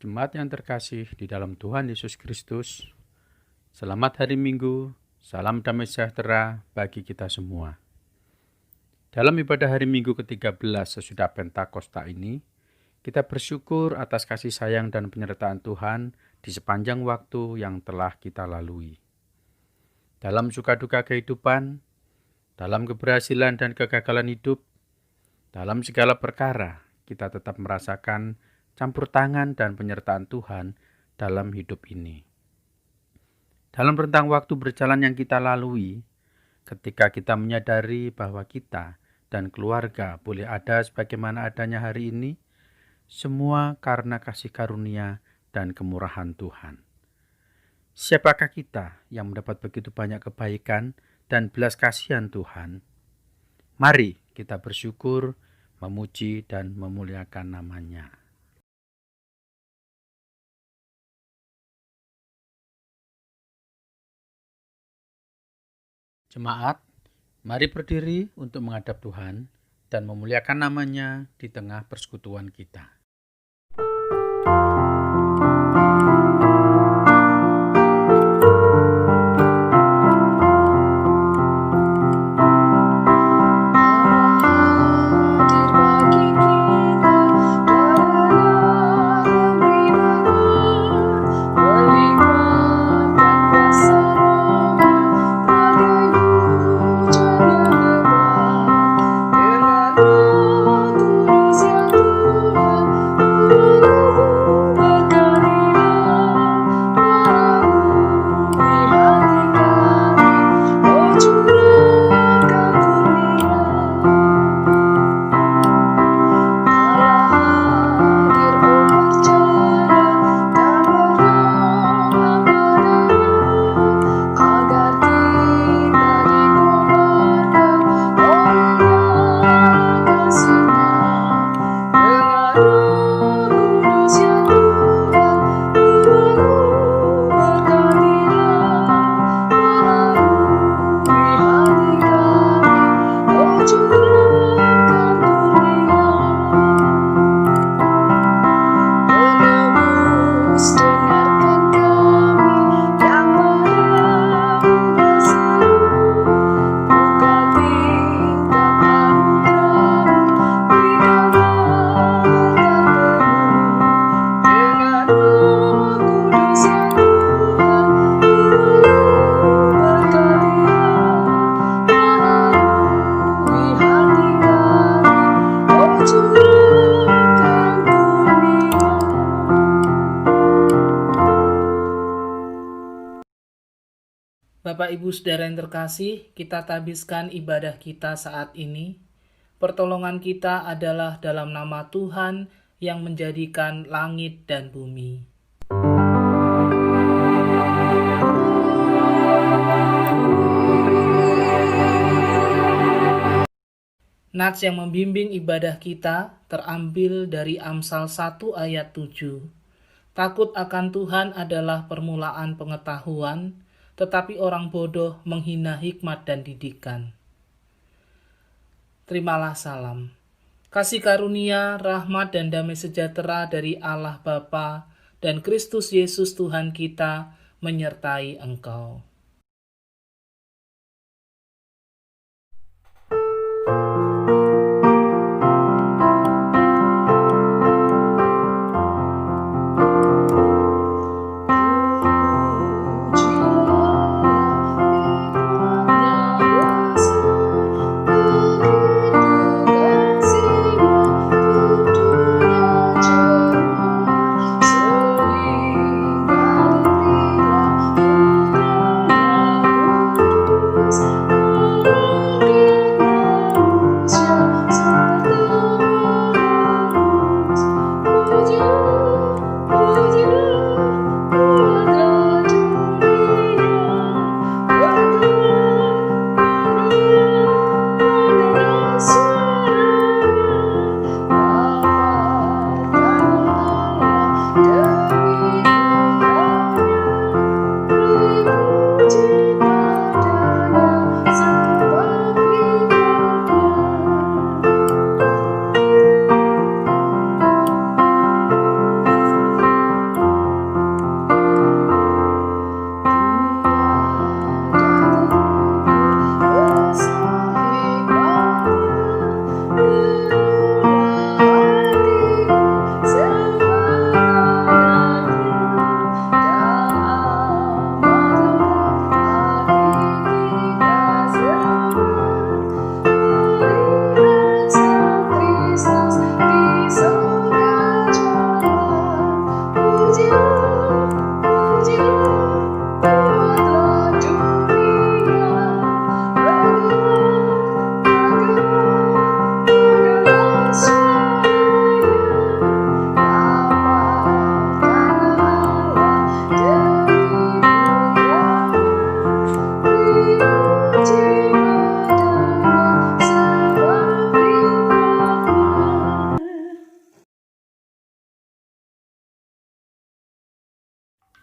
Jemaat yang terkasih di dalam Tuhan Yesus Kristus, selamat hari Minggu, salam damai sejahtera bagi kita semua. Dalam ibadah hari Minggu ke-13 sesudah Pentakosta ini, kita bersyukur atas kasih sayang dan penyertaan Tuhan di sepanjang waktu yang telah kita lalui. Dalam suka duka kehidupan, dalam keberhasilan dan kegagalan hidup, dalam segala perkara, kita tetap merasakan campur tangan dan penyertaan Tuhan dalam hidup ini. Dalam rentang waktu berjalan yang kita lalui, ketika kita menyadari bahwa kita dan keluarga boleh ada sebagaimana adanya hari ini, semua karena kasih karunia dan kemurahan Tuhan. Siapakah kita yang mendapat begitu banyak kebaikan dan belas kasihan Tuhan? Mari kita bersyukur, memuji dan memuliakan nama-Nya. Jemaat, mari berdiri untuk menghadap Tuhan dan memuliakan nama-Nya di tengah persekutuan kita. Bapak Ibu Saudara yang terkasih, kita tabiskan ibadah kita saat ini. Pertolongan kita adalah dalam nama Tuhan yang menjadikan langit dan bumi. Nats yang membimbing ibadah kita terambil dari Amsal 1 ayat 7. Takut akan Tuhan adalah permulaan pengetahuan, tetapi orang bodoh menghina hikmat dan didikan. Terimalah salam. Kasih karunia, rahmat dan damai sejahtera dari Allah Bapa dan Kristus Yesus Tuhan kita menyertai engkau.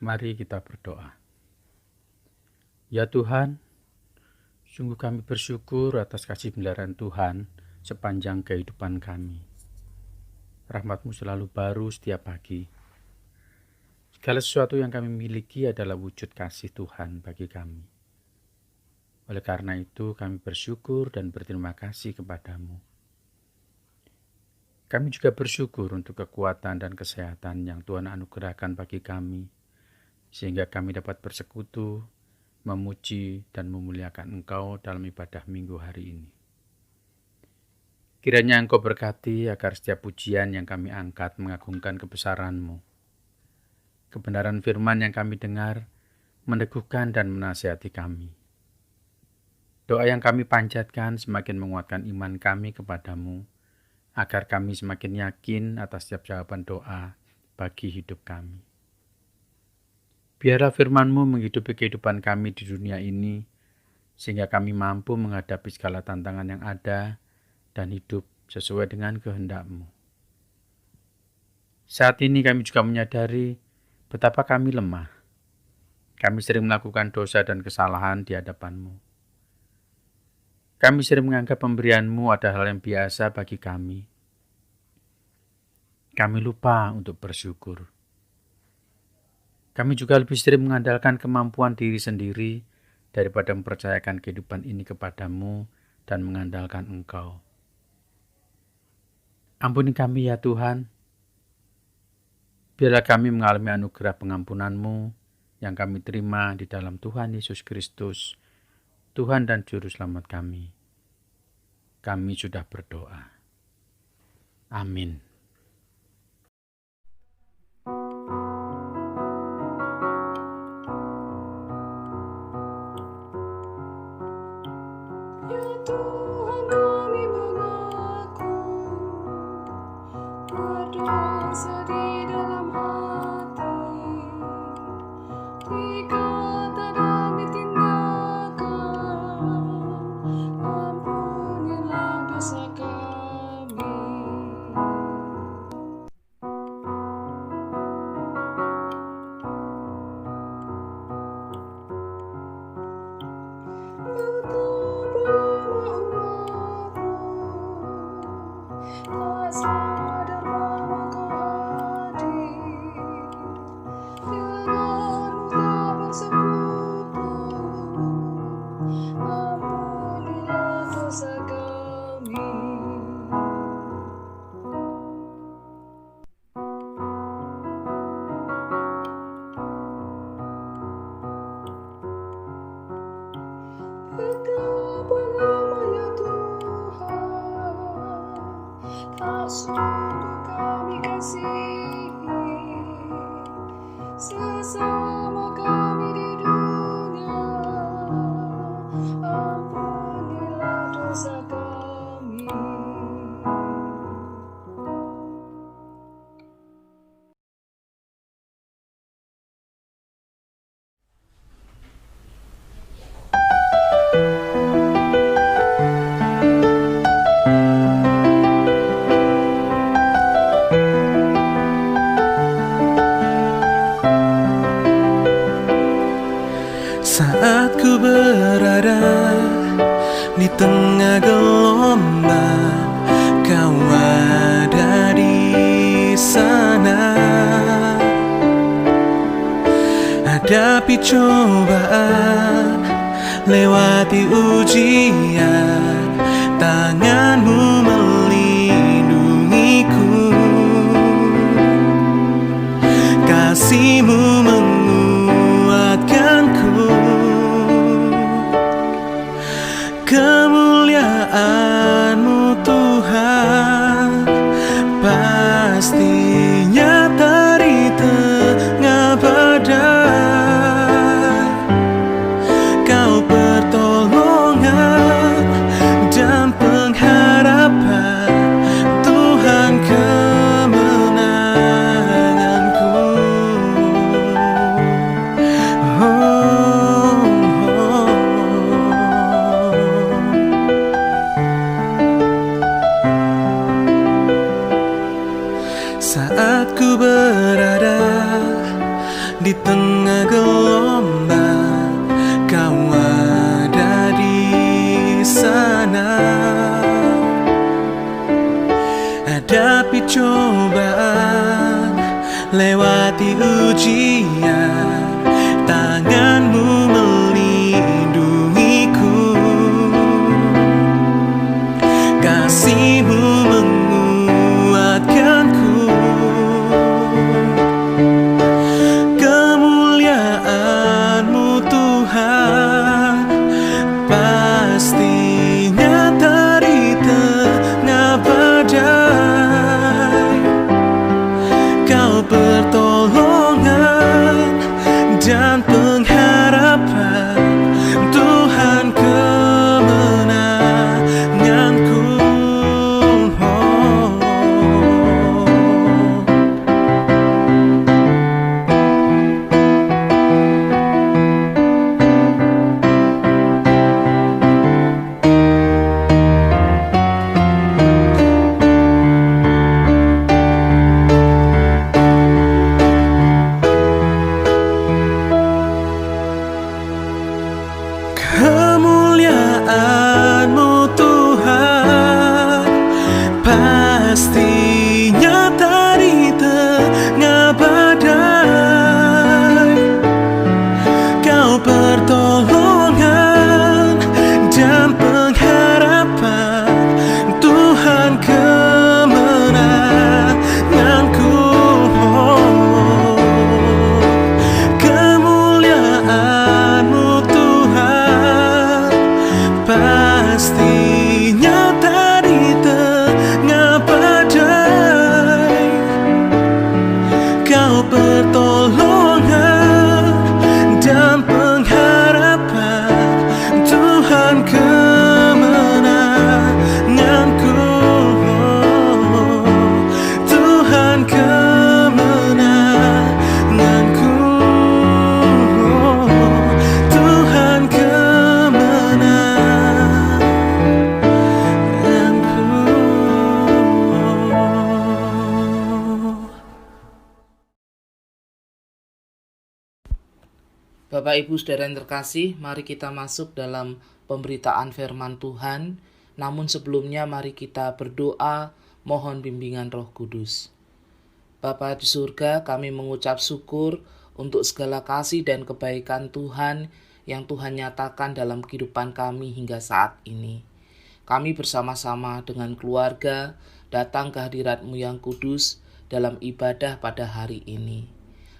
Mari kita berdoa. Ya Tuhan, sungguh kami bersyukur atas kasih pemeliharaan Tuhan sepanjang kehidupan kami. Rahmat-Mu selalu baru setiap pagi. Segala sesuatu yang kami miliki adalah wujud kasih Tuhan bagi kami. Oleh karena itu kami bersyukur dan berterima kasih kepada-Mu. Kami juga bersyukur untuk kekuatan dan kesehatan yang Tuhan anugerahkan bagi kami, sehingga kami dapat bersekutu, memuji dan memuliakan Engkau dalam ibadah minggu hari ini. Kiranya Engkau berkati agar setiap pujian yang kami angkat mengagungkan kebesaran-Mu. Kebenaran firman yang kami dengar meneguhkan dan menasihati kami. Doa yang kami panjatkan semakin menguatkan iman kami kepada-Mu, agar kami semakin yakin atas setiap jawaban doa bagi hidup kami. Biarlah firman-Mu menghidupi kehidupan kami di dunia ini, sehingga kami mampu menghadapi segala tantangan yang ada dan hidup sesuai dengan kehendak-Mu. Saat ini kami juga menyadari betapa kami lemah. Kami sering melakukan dosa dan kesalahan di hadapan-Mu. Kami sering menganggap pemberian-Mu adalah hal yang biasa bagi kami. Kami lupa untuk bersyukur. Kami juga lebih sering mengandalkan kemampuan diri sendiri daripada mempercayakan kehidupan ini kepada-Mu dan mengandalkan Engkau. Ampuni kami ya Tuhan. Biarlah kami mengalami anugerah pengampunan-Mu yang kami terima di dalam Tuhan Yesus Kristus, Tuhan dan Juru Selamat kami. Kami sudah berdoa. Amin. Ya Tuhan, kami mengaku berdosa di dalam hati, di kata dan di tindakan. Ampunilah dosa kami. Tak sadar bahwa Kau hadir, denganmu tak bersekutu. Ampunilah dosa kami. Betapa lama ya Tuhan, tak sungguh kami kasihi sesama kami di dunia. Ampunilah dosa kami. Saat ku berada di tengah gelombang, Kau ada di sana. Hadapi cobaan, lewati ujian, tangan-Mu melindungiku, kasih-Mu menguatkanku. Kemuliaan-Mu Tuhan pasti nyata di tengah badai. Kau pertolongan dan pengharapan, Tuhan kemenanganku. tenang, hadapi cobaan, lewati ujian, tanganmu melindungiku, kasihmu menguatkanku. Kemuliaan-Mu Tuhan pastinya dari tengah badai. Kau pertolongan dan pengharapan, Tuhan kemenanganku. Kemuliaan-Mu Tuhan pastinya dari tengah badai. Kau pertolongan dan pengharapan, Tuhan kemenanganku. Kemuliaan-Mu Tuhan pastinya dari tengah badai. Kau pertolongan dan pengharapan, Tuhan kemenanganku. Tuhan kemenanganku. Tuhan kemenanganku. Bapak Ibu Saudara yang terkasih, mari kita masuk dalam pemberitaan firman Tuhan. Namun sebelumnya mari kita berdoa mohon bimbingan Roh Kudus. Bapa di surga, kami mengucap syukur untuk segala kasih dan kebaikan Tuhan yang Tuhan nyatakan dalam kehidupan kami hingga saat ini. Kami bersama-sama dengan keluarga datang ke hadirat-Mu yang kudus dalam ibadah pada hari ini.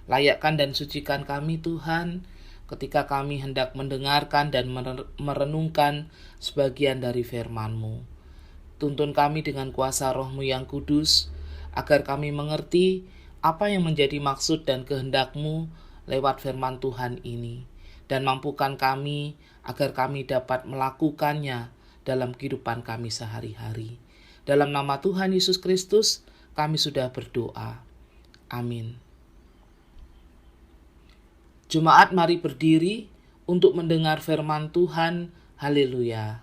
Layakkan dan sucikan kami Tuhan, ketika kami hendak mendengarkan dan merenungkan sebagian dari firman-Mu. Tuntun kami dengan kuasa Roh-Mu yang kudus, agar kami mengerti apa yang menjadi maksud dan kehendak-Mu lewat firman Tuhan ini. Dan mampukan kami agar kami dapat melakukannya dalam kehidupan kami sehari-hari. Dalam nama Tuhan Yesus Kristus, kami sudah berdoa. Amin. Jemaat, mari berdiri untuk mendengar firman Tuhan. Haleluya.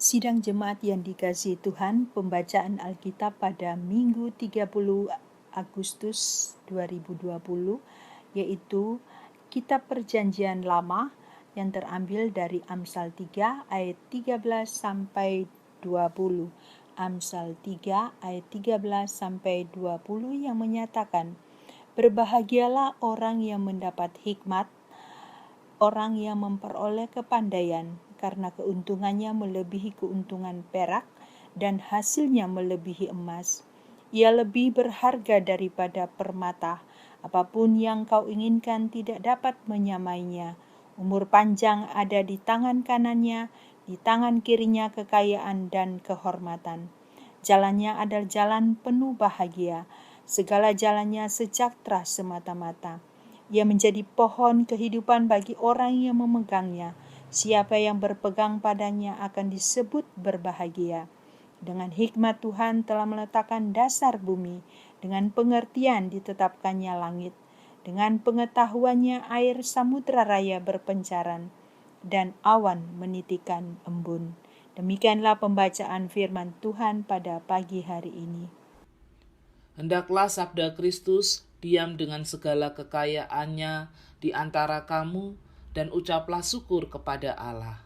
Sidang jemaat yang dikasihi Tuhan, pembacaan Alkitab pada Minggu 30 Agustus 2020 yaitu Kitab Perjanjian Lama yang terambil dari Amsal 3 ayat 13 sampai 20. Amsal 3 ayat 13 sampai 20 yang menyatakan, "Berbahagialah orang yang mendapat hikmat, orang yang memperoleh kepandaian, karena keuntungannya melebihi keuntungan perak dan hasilnya melebihi emas. Ia lebih berharga daripada permata. Apapun yang kau inginkan tidak dapat menyamainya. Umur panjang ada di tangan kanannya, di tangan kirinya kekayaan dan kehormatan. Jalannya adalah jalan penuh bahagia, segala jalannya sejahtera semata-mata. Ia menjadi pohon kehidupan bagi orang yang memegangnya. Siapa yang berpegang padanya akan disebut berbahagia. Dengan hikmat Tuhan telah meletakkan dasar bumi, dengan pengertian ditetapkannya langit, dengan pengetahuannya air samudra raya berpencaran, dan awan menitikan embun. Demikianlah pembacaan firman Tuhan pada pagi hari ini. Hendaklah sabda Kristus diam dengan segala kekayaannya di antara kamu, dan ucaplah syukur kepada Allah.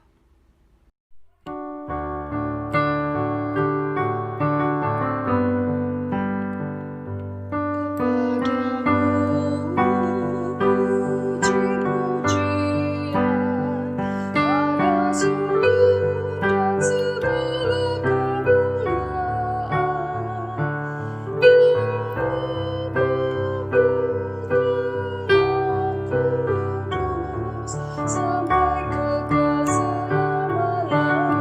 Sampai kekal selama-lamanya.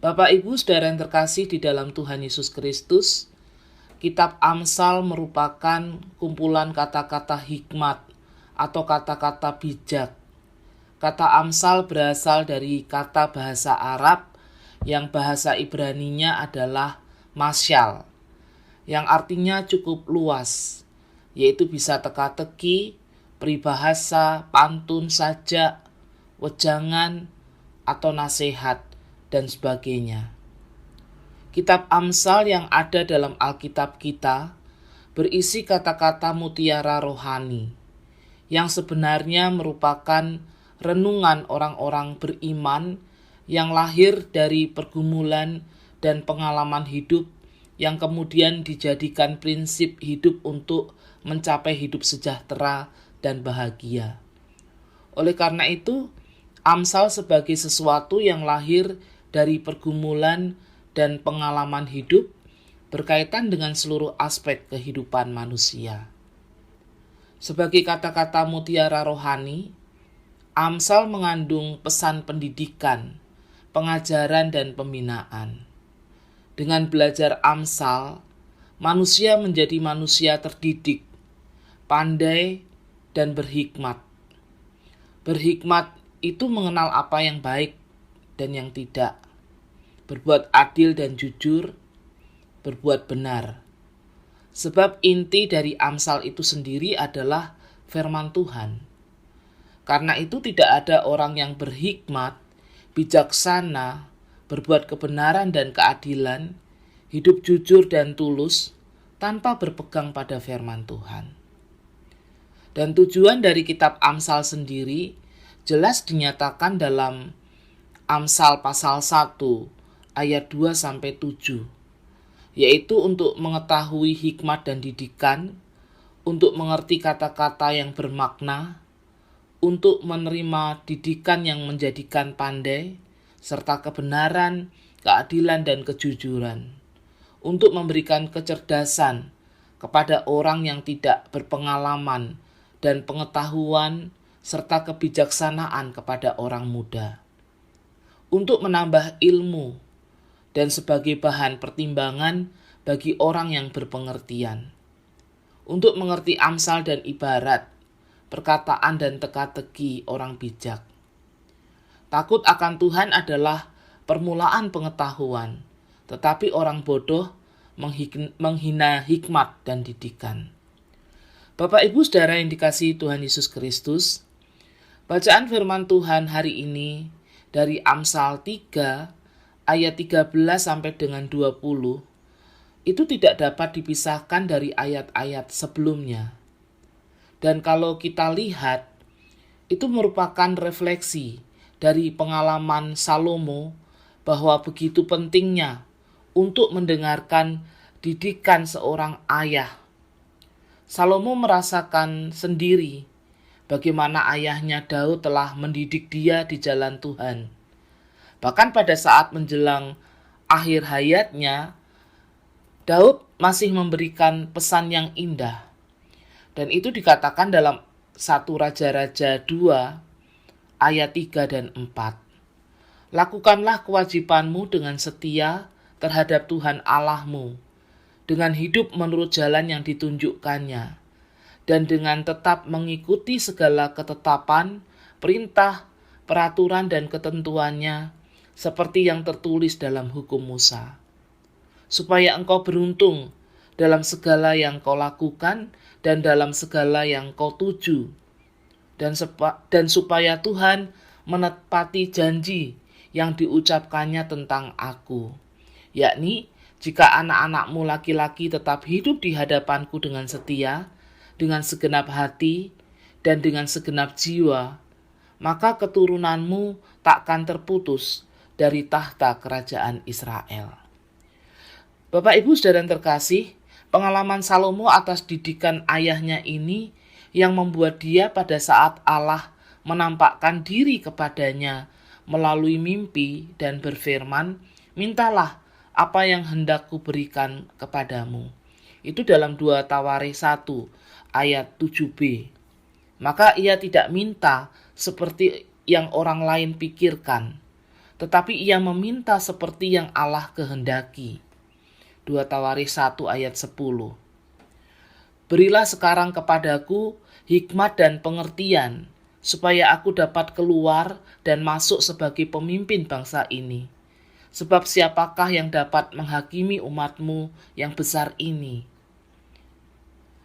Bapak, Ibu, saudara yang terkasih di dalam Tuhan Yesus Kristus, Kitab Amsal merupakan kumpulan kata-kata hikmat atau kata-kata bijak. Kata Amsal berasal dari kata bahasa Arab yang bahasa Ibraninya adalah masyal, yang artinya cukup luas, yaitu bisa teka-teki, peribahasa, pantun, sajak, wejangan, atau nasihat, dan sebagainya. Kitab Amsal yang ada dalam Alkitab kita berisi kata-kata mutiara rohani yang sebenarnya merupakan renungan orang-orang beriman yang lahir dari pergumulan dan pengalaman hidup yang kemudian dijadikan prinsip hidup untuk mencapai hidup sejahtera dan bahagia. Oleh karena itu, Amsal sebagai sesuatu yang lahir dari pergumulan dan pengalaman hidup berkaitan dengan seluruh aspek kehidupan manusia. Sebagai kata-kata mutiara rohani, Amsal mengandung pesan pendidikan, pengajaran, dan pembinaan. Dengan belajar Amsal, manusia menjadi manusia terdidik, pandai, dan berhikmat. Berhikmat itu mengenal apa yang baik dan yang tidak, berbuat adil dan jujur, berbuat benar. Sebab inti dari Amsal itu sendiri adalah firman Tuhan. Karena itu tidak ada orang yang berhikmat, bijaksana, berbuat kebenaran dan keadilan, hidup jujur dan tulus, tanpa berpegang pada firman Tuhan. Dan tujuan dari kitab Amsal sendiri jelas dinyatakan dalam Amsal pasal 1 ayat 2-7, yaitu untuk mengetahui hikmat dan didikan, untuk mengerti kata-kata yang bermakna, untuk menerima didikan yang menjadikan pandai, serta kebenaran, keadilan, dan kejujuran, untuk memberikan kecerdasan kepada orang yang tidak berpengalaman dan pengetahuan, serta kebijaksanaan kepada orang muda, untuk menambah ilmu dan sebagai bahan pertimbangan bagi orang yang berpengertian, untuk mengerti amsal dan ibarat, perkataan dan teka-teki orang bijak. Takut akan Tuhan adalah permulaan pengetahuan, tetapi orang bodoh menghina hikmat dan didikan. Bapak, Ibu, saudara yang dikasihi Tuhan Yesus Kristus, bacaan firman Tuhan hari ini dari Amsal 3 ayat 13 sampai dengan 20 itu tidak dapat dipisahkan dari ayat-ayat sebelumnya. Dan kalau kita lihat, itu merupakan refleksi dari pengalaman Salomo bahwa begitu pentingnya untuk mendengarkan didikan seorang ayah. Salomo merasakan sendiri bagaimana ayahnya Daud telah mendidik dia di jalan Tuhan. Bahkan pada saat menjelang akhir hayatnya, Daud masih memberikan pesan yang indah. Dan itu dikatakan dalam 1 Raja-Raja 2 ayat 3 dan 4. Lakukanlah kewajibanmu dengan setia terhadap Tuhan Allahmu, dengan hidup menurut jalan yang ditunjukkannya, dan dengan tetap mengikuti segala ketetapan, perintah, peraturan dan ketentuannya seperti yang tertulis dalam hukum Musa, supaya engkau beruntung dalam segala yang kau lakukan dan dalam segala yang kau tuju, dan supaya Tuhan menepati janji yang diucapkannya tentang aku, yakni jika anak-anakmu laki-laki tetap hidup di hadapanku dengan setia, dengan segenap hati, dan dengan segenap jiwa, maka keturunanmu takkan terputus dari tahta kerajaan Israel. Bapak Ibu saudara yang terkasih, pengalaman Salomo atas didikan ayahnya ini yang membuat dia pada saat Allah menampakkan diri kepadanya melalui mimpi dan berfirman, "Mintalah apa yang hendak kuberikan kepadamu." Itu dalam 2 Tawarikh 1 ayat 7b. Maka ia tidak minta seperti yang orang lain pikirkan, tetapi ia meminta seperti yang Allah kehendaki. 2 Tawarikh 1 ayat 10. Berilah sekarang kepadaku hikmat dan pengertian, supaya aku dapat keluar dan masuk sebagai pemimpin bangsa ini. Sebab siapakah yang dapat menghakimi umatmu yang besar ini?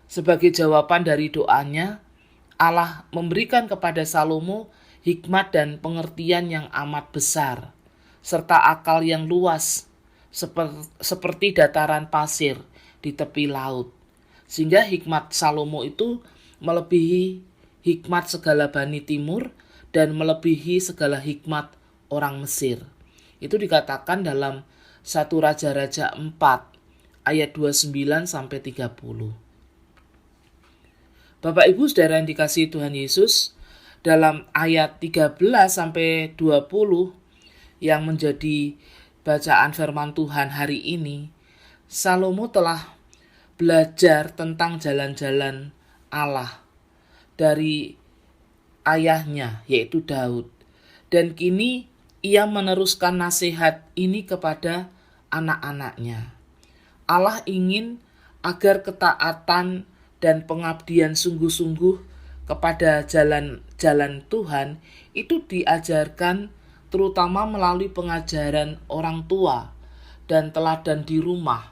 Sebagai jawaban dari doanya, Allah memberikan kepada Salomo hikmat dan pengertian yang amat besar, serta akal yang luas, seperti dataran pasir di tepi laut. Sehingga hikmat Salomo itu melebihi hikmat segala Bani Timur dan melebihi segala hikmat orang Mesir. Itu dikatakan dalam 1 Raja-Raja 4 ayat 29-30. Bapak Ibu saudara yang dikasihi Tuhan Yesus, dalam ayat 13-20 yang menjadi bacaan firman Tuhan hari ini, Salomo telah belajar tentang jalan-jalan Allah dari ayahnya, yaitu Daud. Dan kini ia meneruskan nasihat ini kepada anak-anaknya. Allah ingin agar ketaatan dan pengabdian sungguh-sungguh kepada jalan-jalan Tuhan itu diajarkan terutama melalui pengajaran orang tua dan teladan di rumah,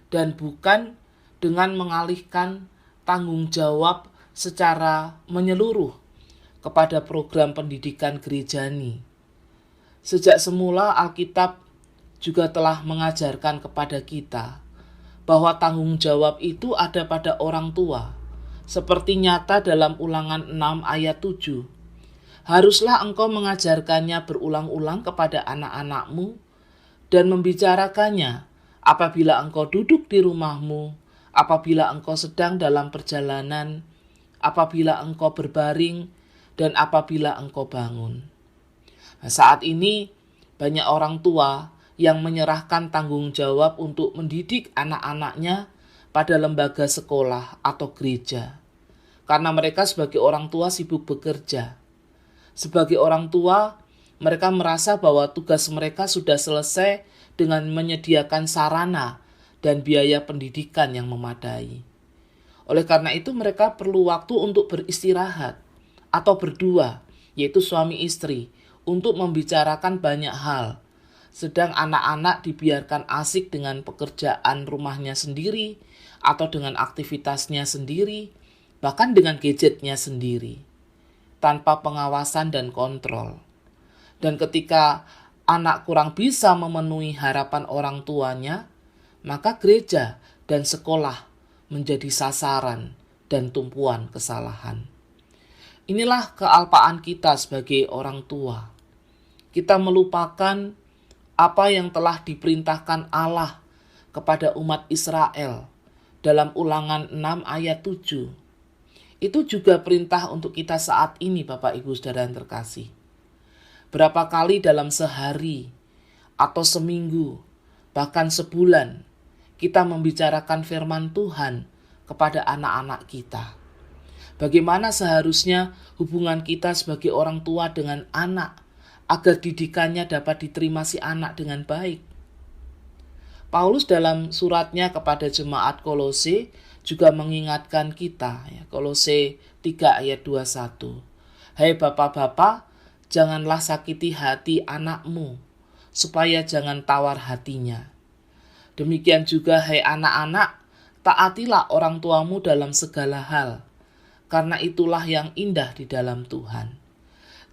dan bukan dengan mengalihkan tanggung jawab secara menyeluruh kepada program pendidikan gerejani. Sejak semula Alkitab juga telah mengajarkan kepada kita bahwa tanggung jawab itu ada pada orang tua, seperti nyata dalam Ulangan 6 ayat 7. Haruslah engkau mengajarkannya berulang-ulang kepada anak-anakmu dan membicarakannya apabila engkau duduk di rumahmu, apabila engkau sedang dalam perjalanan, apabila engkau berbaring, dan apabila engkau bangun. Nah, saat ini banyak orang tua yang menyerahkan tanggung jawab untuk mendidik anak-anaknya pada lembaga sekolah atau gereja. Karena mereka sebagai orang tua sibuk bekerja. Sebagai orang tua, mereka merasa bahwa tugas mereka sudah selesai dengan menyediakan sarana dan biaya pendidikan yang memadai. Oleh karena itu mereka perlu waktu untuk beristirahat atau berdua, yaitu suami istri, untuk membicarakan banyak hal. Sedang anak-anak dibiarkan asik dengan pekerjaan rumahnya sendiri atau dengan aktivitasnya sendiri, bahkan dengan gadgetnya sendiri, tanpa pengawasan dan kontrol. Dan ketika anak kurang bisa memenuhi harapan orang tuanya, maka gereja dan sekolah menjadi sasaran dan tumpuan kesalahan. Inilah kealpaan kita sebagai orang tua. Kita melupakan apa yang telah diperintahkan Allah kepada umat Israel dalam Ulangan 6 ayat 7. Itu juga perintah untuk kita saat ini, Bapak Ibu Saudara yang terkasih. Berapa kali dalam sehari atau seminggu, bahkan sebulan, kita membicarakan firman Tuhan kepada anak-anak kita. Bagaimana seharusnya hubungan kita sebagai orang tua dengan anak, agar didikannya dapat diterima si anak dengan baik. Paulus dalam suratnya kepada jemaat Kolose juga mengingatkan kita, Kolose 3 ayat 21. Hai bapak-bapak, janganlah sakiti hati anakmu, supaya jangan tawar hatinya. Demikian juga, hai anak-anak, taatilah orang tuamu dalam segala hal, karena itulah yang indah di dalam Tuhan.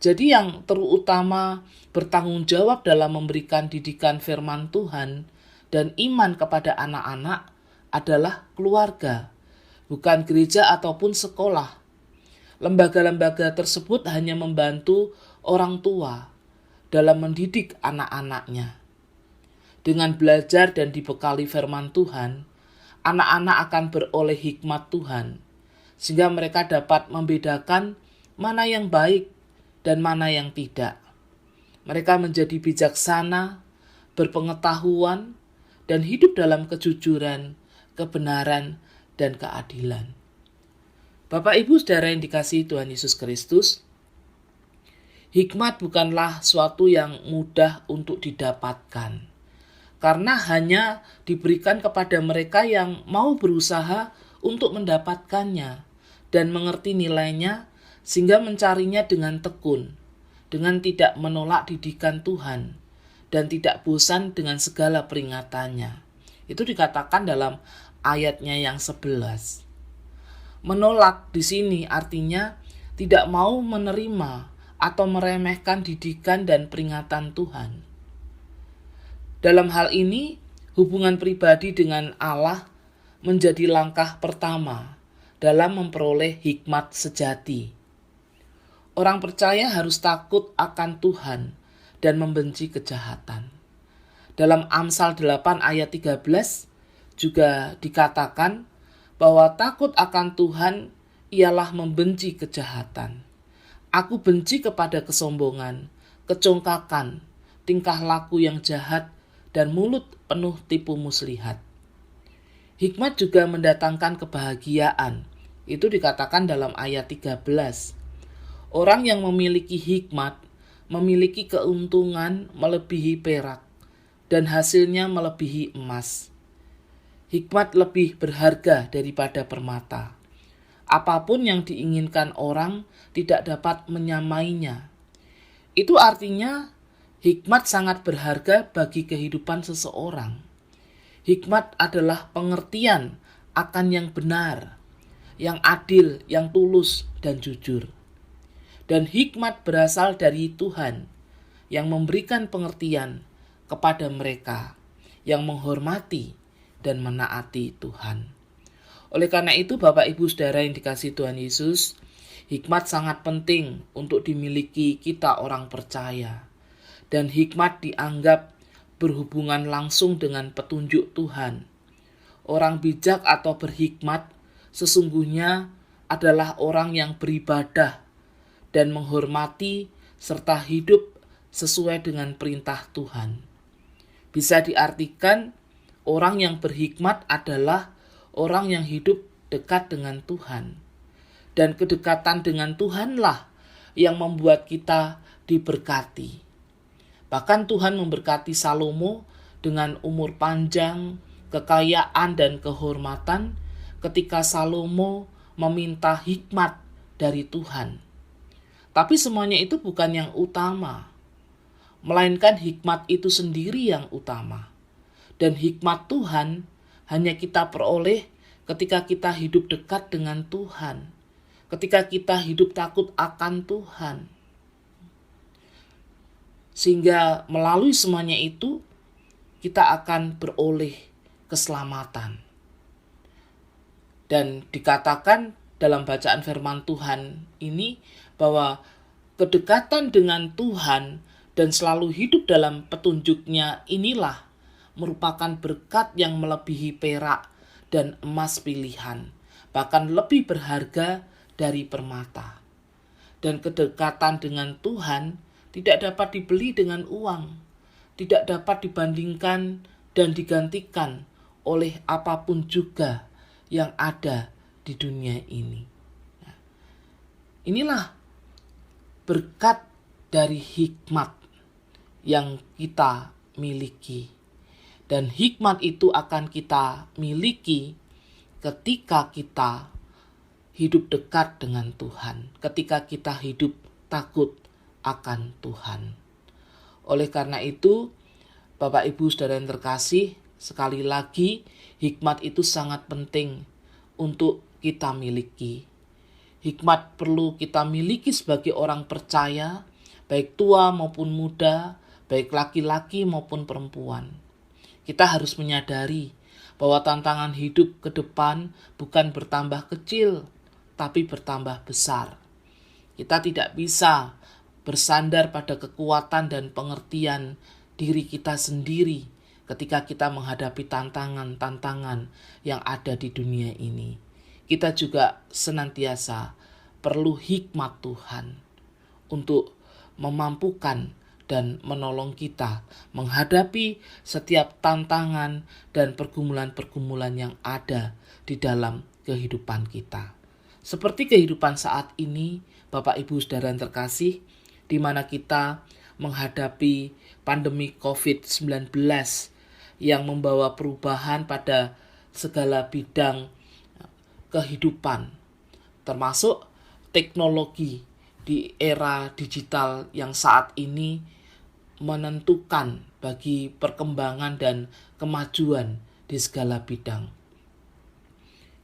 Jadi yang terutama bertanggung jawab dalam memberikan didikan firman Tuhan dan iman kepada anak-anak adalah keluarga, bukan gereja ataupun sekolah. Lembaga-lembaga tersebut hanya membantu orang tua dalam mendidik anak-anaknya. Dengan belajar dan dibekali firman Tuhan, anak-anak akan beroleh hikmat Tuhan, sehingga mereka dapat membedakan mana yang baik dan mana yang tidak. Mereka menjadi bijaksana, berpengetahuan, dan hidup dalam kejujuran, kebenaran, dan keadilan. Bapak Ibu Saudara yang dikasihi Tuhan Yesus Kristus, hikmat bukanlah suatu yang mudah untuk didapatkan, karena hanya diberikan kepada mereka yang mau berusaha untuk mendapatkannya dan mengerti nilainya, sehingga mencarinya dengan tekun, dengan tidak menolak didikan Tuhan, dan tidak bosan dengan segala peringatannya. Itu dikatakan dalam ayatnya yang 11. Menolak di sini artinya tidak mau menerima atau meremehkan didikan dan peringatan Tuhan. Dalam hal ini, hubungan pribadi dengan Allah menjadi langkah pertama dalam memperoleh hikmat sejati. Orang percaya harus takut akan Tuhan dan membenci kejahatan. Dalam Amsal 8 ayat 13 juga dikatakan bahwa takut akan Tuhan ialah membenci kejahatan. Aku benci kepada kesombongan, kecongkakan, tingkah laku yang jahat, dan mulut penuh tipu muslihat. Hikmat juga mendatangkan kebahagiaan. Itu dikatakan dalam ayat 13. Orang yang memiliki hikmat memiliki keuntungan melebihi perak dan hasilnya melebihi emas. Hikmat lebih berharga daripada permata. Apapun yang diinginkan orang tidak dapat menyamainya. Itu artinya hikmat sangat berharga bagi kehidupan seseorang. Hikmat adalah pengertian akan yang benar, yang adil, yang tulus, dan jujur. Dan hikmat berasal dari Tuhan yang memberikan pengertian kepada mereka yang menghormati dan menaati Tuhan. Oleh karena itu, Bapak Ibu Saudara yang dikasihi Tuhan Yesus, hikmat sangat penting untuk dimiliki kita orang percaya. Dan hikmat dianggap berhubungan langsung dengan petunjuk Tuhan. Orang bijak atau berhikmat sesungguhnya adalah orang yang beribadah dan menghormati serta hidup sesuai dengan perintah Tuhan. Bisa diartikan orang yang berhikmat adalah orang yang hidup dekat dengan Tuhan. Dan kedekatan dengan Tuhanlah yang membuat kita diberkati. Bahkan Tuhan memberkati Salomo dengan umur panjang, kekayaan, dan kehormatan ketika Salomo meminta hikmat dari Tuhan. Tapi semuanya itu bukan yang utama, melainkan hikmat itu sendiri yang utama. Dan hikmat Tuhan hanya kita peroleh ketika kita hidup dekat dengan Tuhan, ketika kita hidup takut akan Tuhan. Sehingga melalui semuanya itu, kita akan beroleh keselamatan. Dan dikatakan dalam bacaan firman Tuhan ini bahwa kedekatan dengan Tuhan dan selalu hidup dalam petunjuk-Nya inilah merupakan berkat yang melebihi perak dan emas pilihan, bahkan lebih berharga dari permata. Dan kedekatan dengan Tuhan tidak dapat dibeli dengan uang, tidak dapat dibandingkan dan digantikan oleh apapun juga yang ada di dunia ini. Nah, inilah berkat dari hikmat yang kita miliki. Dan hikmat itu akan kita miliki ketika kita hidup dekat dengan Tuhan, ketika kita hidup takut akan Tuhan. Oleh karena itu, Bapak Ibu Saudara yang terkasih, sekali lagi hikmat itu sangat penting untuk kita miliki. Hikmat perlu kita miliki sebagai orang percaya, baik tua maupun muda, baik laki-laki maupun perempuan. Kita harus menyadari bahwa tantangan hidup ke depan bukan bertambah kecil, tapi bertambah besar. Kita tidak bisa bersandar pada kekuatan dan pengertian diri kita sendiri ketika kita menghadapi tantangan-tantangan yang ada di dunia ini. Kita juga senantiasa perlu hikmat Tuhan untuk memampukan dan menolong kita menghadapi setiap tantangan dan pergumulan-pergumulan yang ada di dalam kehidupan kita. Seperti kehidupan saat ini, Bapak Ibu Saudara yang terkasih, di mana kita menghadapi pandemi COVID-19 yang membawa perubahan pada segala bidang kehidupan, termasuk teknologi di era digital yang saat ini menentukan bagi perkembangan dan kemajuan di segala bidang.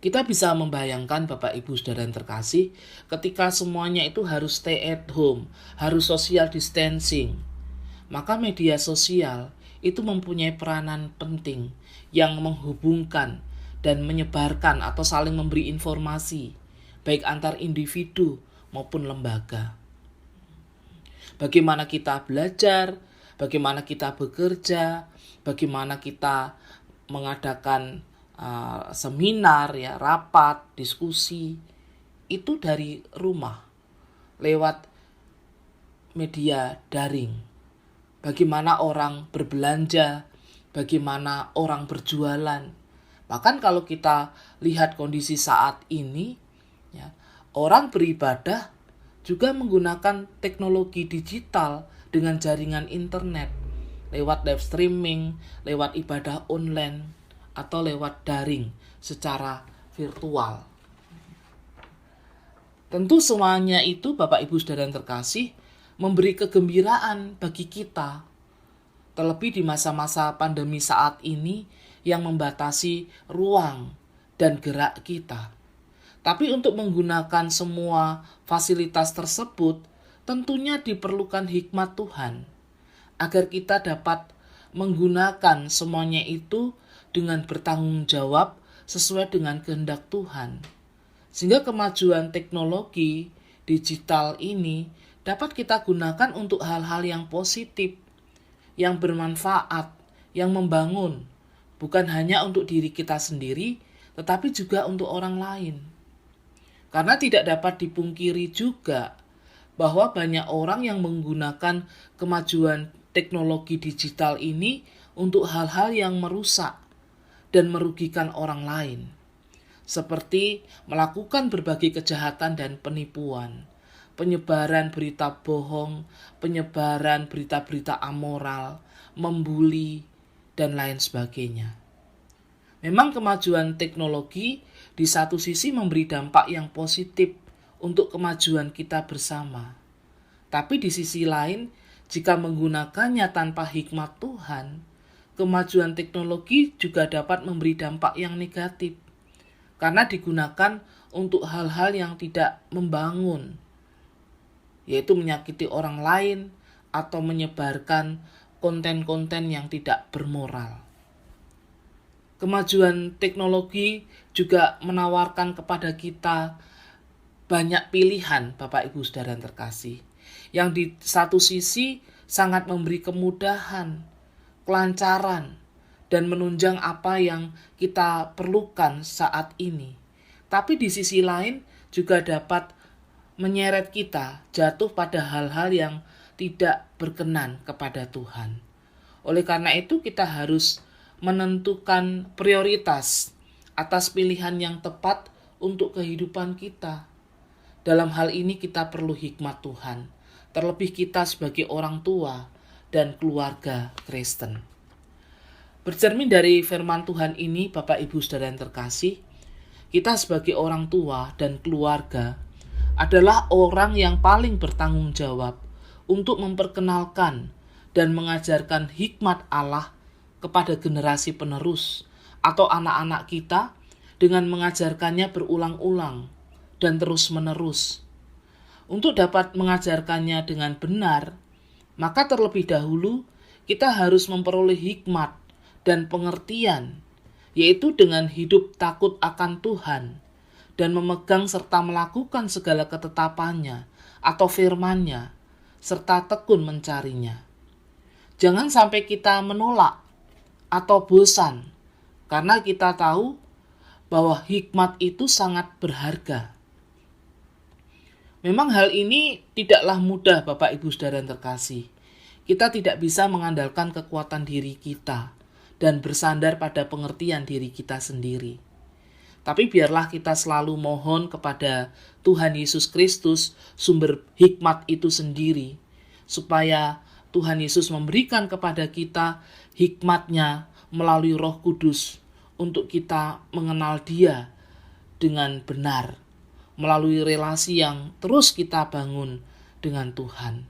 Kita bisa membayangkan Bapak Ibu Saudara yang terkasih, ketika semuanya itu harus stay at home, harus social distancing, maka media sosial itu mempunyai peranan penting yang menghubungkan dan menyebarkan atau saling memberi informasi, baik antar individu maupun lembaga. Bagaimana kita belajar, bagaimana kita bekerja, bagaimana kita mengadakan seminar, rapat, diskusi, itu dari rumah, lewat media daring. Bagaimana orang berbelanja, bagaimana orang berjualan. Bahkan kalau kita lihat kondisi saat ini, orang beribadah juga menggunakan teknologi digital dengan jaringan internet, lewat live streaming, lewat ibadah online, atau lewat daring secara virtual. Tentu semuanya itu Bapak Ibu Saudara yang terkasih memberi kegembiraan bagi kita. Terlebih di masa-masa pandemi saat ini yang membatasi ruang dan gerak kita. Tapi untuk menggunakan semua fasilitas tersebut, tentunya diperlukan hikmat Tuhan, agar kita dapat menggunakan semuanya itu dengan bertanggung jawab sesuai dengan kehendak Tuhan. Sehingga kemajuan teknologi digital ini dapat kita gunakan untuk hal-hal yang positif, yang bermanfaat, yang membangun, bukan hanya untuk diri kita sendiri, tetapi juga untuk orang lain. Karena tidak dapat dipungkiri juga bahwa banyak orang yang menggunakan kemajuan teknologi digital ini untuk hal-hal yang merusak dan merugikan orang lain, seperti melakukan berbagai kejahatan dan penipuan, penyebaran berita bohong, penyebaran berita-berita amoral, membuli, dan lain sebagainya. Memang kemajuan teknologi di satu sisi memberi dampak yang positif untuk kemajuan kita bersama. Tapi di sisi lain, jika menggunakannya tanpa hikmat Tuhan, kemajuan teknologi juga dapat memberi dampak yang negatif, karena digunakan untuk hal-hal yang tidak membangun, yaitu menyakiti orang lain atau menyebarkan konten-konten yang tidak bermoral. Kemajuan teknologi juga menawarkan kepada kita banyak pilihan, Bapak Ibu Saudara yang terkasih, yang di satu sisi sangat memberi kemudahan, kelancaran, dan menunjang apa yang kita perlukan saat ini. Tapi di sisi lain juga dapat menyeret kita jatuh pada hal-hal yang tidak berkenan kepada Tuhan. Oleh karena itu kita harus menentukan prioritas atas pilihan yang tepat untuk kehidupan kita. Dalam hal ini kita perlu hikmat Tuhan, terlebih kita sebagai orang tua dan keluarga Kristen. Bercermin dari firman Tuhan ini, Bapak Ibu Saudara yang terkasih, kita sebagai orang tua dan keluarga adalah orang yang paling bertanggung jawab untuk memperkenalkan dan mengajarkan hikmat Allah kepada generasi penerus atau anak-anak kita dengan mengajarkannya berulang-ulang dan terus-menerus. Untuk dapat mengajarkannya dengan benar, maka terlebih dahulu kita harus memperoleh hikmat dan pengertian, yaitu dengan hidup takut akan Tuhan dan memegang serta melakukan segala ketetapannya atau firman-Nya, serta tekun mencarinya. Jangan sampai kita menolak atau bosan, karena kita tahu bahwa hikmat itu sangat berharga. Memang hal ini tidaklah mudah, Bapak Ibu Saudara yang terkasih. Kita tidak bisa mengandalkan kekuatan diri kita dan bersandar pada pengertian diri kita sendiri. Tapi biarlah kita selalu mohon kepada Tuhan Yesus Kristus, sumber hikmat itu sendiri, supaya Tuhan Yesus memberikan kepada kita hikmat-Nya melalui Roh Kudus untuk kita mengenal Dia dengan benar, melalui relasi yang terus kita bangun dengan Tuhan.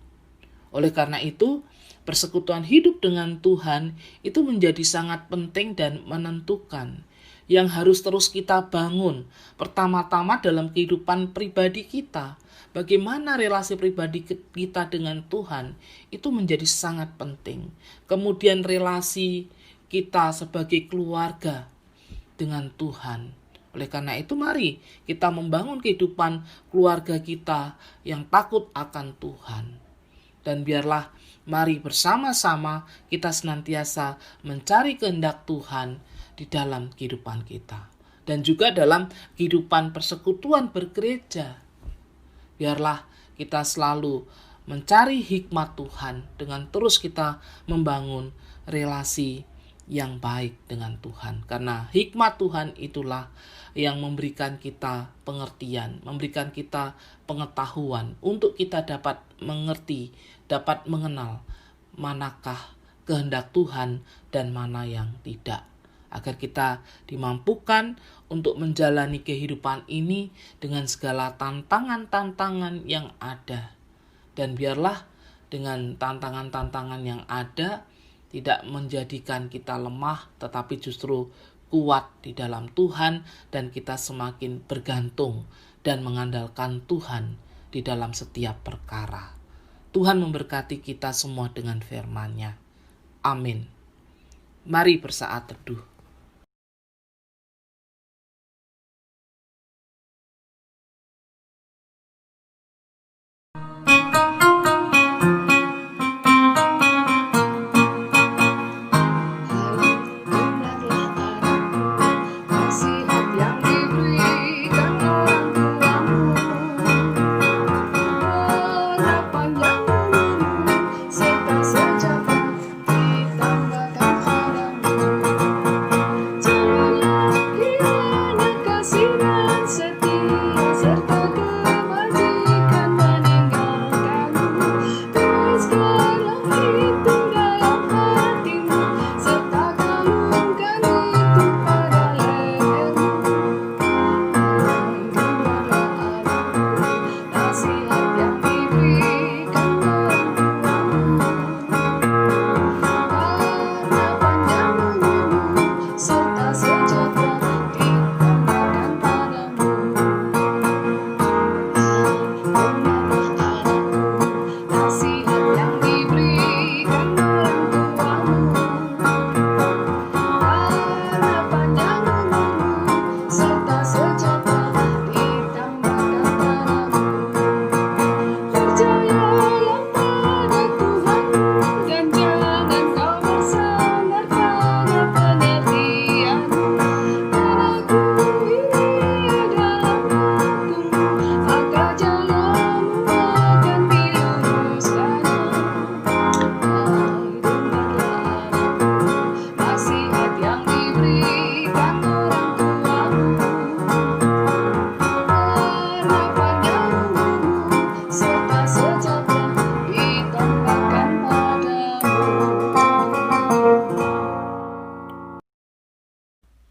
Oleh karena itu, persekutuan hidup dengan Tuhan itu menjadi sangat penting dan menentukan, yang harus terus kita bangun. Pertama-tama dalam kehidupan pribadi kita, bagaimana relasi pribadi kita dengan Tuhan itu menjadi sangat penting. Kemudian relasi kita sebagai keluarga dengan Tuhan. Oleh karena itu mari kita membangun kehidupan keluarga kita yang takut akan Tuhan. Dan biarlah mari bersama-sama kita senantiasa mencari kehendak Tuhan di dalam kehidupan kita. Dan juga dalam kehidupan persekutuan bergereja. Biarlah kita selalu mencari hikmat Tuhan dengan terus kita membangun relasi yang baik dengan Tuhan. Karena hikmat Tuhan itulah yang memberikan kita pengertian, memberikan kita pengetahuan untuk kita dapat mengerti, dapat mengenal manakah kehendak Tuhan dan mana yang tidak. Agar kita dimampukan untuk menjalani kehidupan ini dengan segala tantangan-tantangan yang ada. Dan biarlah dengan tantangan-tantangan yang ada tidak menjadikan kita lemah, tetapi justru kuat di dalam Tuhan dan kita semakin bergantung dan mengandalkan Tuhan di dalam setiap perkara. Tuhan memberkati kita semua dengan firman-Nya. Amin. Mari bersaat teduh.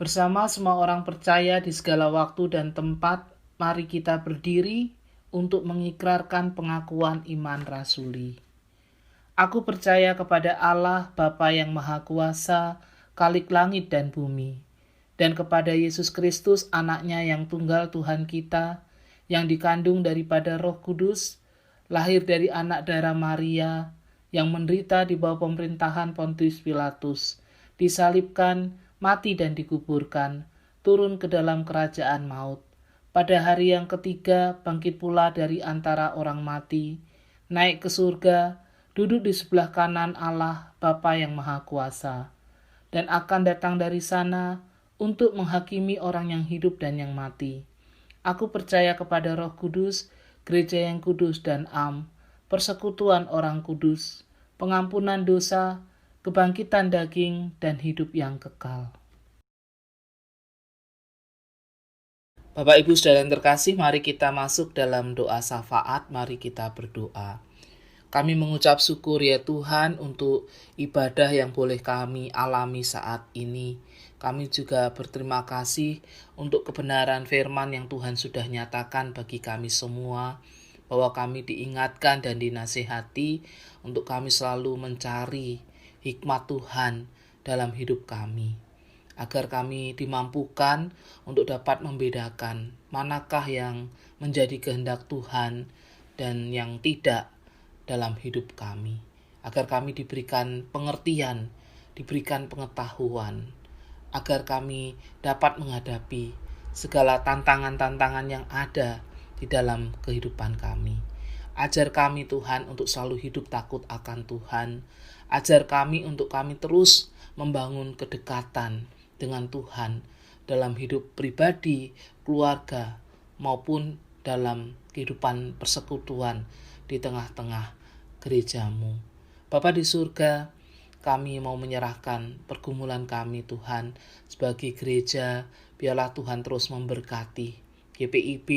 Bersama semua orang percaya di segala waktu dan tempat, mari kita berdiri untuk mengikrarkan pengakuan iman rasuli. Aku percaya kepada Allah Bapa yang Maha Kuasa, Khalik langit dan bumi, dan kepada Yesus Kristus anaknya yang tunggal Tuhan kita, yang dikandung daripada Roh Kudus, lahir dari anak darah Maria, yang menderita di bawah pemerintahan Pontius Pilatus, disalibkan, mati dan dikuburkan, turun ke dalam kerajaan maut. Pada hari yang ketiga bangkit pula dari antara orang mati, naik ke surga, duduk di sebelah kanan Allah Bapa yang Maha Kuasa, dan akan datang dari sana untuk menghakimi orang yang hidup dan yang mati. Aku percaya kepada Roh Kudus, gereja yang kudus dan persekutuan orang kudus, pengampunan dosa, kebangkitan daging, dan hidup yang kekal. Bapak Ibu Saudara yang terkasih, mari kita masuk dalam doa syafaat, mari kita berdoa. Kami mengucap syukur ya Tuhan untuk ibadah yang boleh kami alami saat ini. Kami juga berterima kasih untuk kebenaran firman yang Tuhan sudah nyatakan bagi kami semua, bahwa kami diingatkan dan dinasihati untuk kami selalu mencari hikmat Tuhan dalam hidup kami, agar kami dimampukan untuk dapat membedakan manakah yang menjadi kehendak Tuhan dan yang tidak dalam hidup kami, agar kami diberikan pengertian, diberikan pengetahuan, agar kami dapat menghadapi segala tantangan-tantangan yang ada di dalam kehidupan kami. Ajar kami Tuhan untuk selalu hidup takut akan Tuhan. Ajar kami untuk kami terus membangun kedekatan dengan Tuhan dalam hidup pribadi, keluarga, maupun dalam kehidupan persekutuan di tengah-tengah gerejamu. Bapa di surga, kami mau menyerahkan pergumulan kami Tuhan sebagai gereja. Biarlah Tuhan terus memberkati GPIB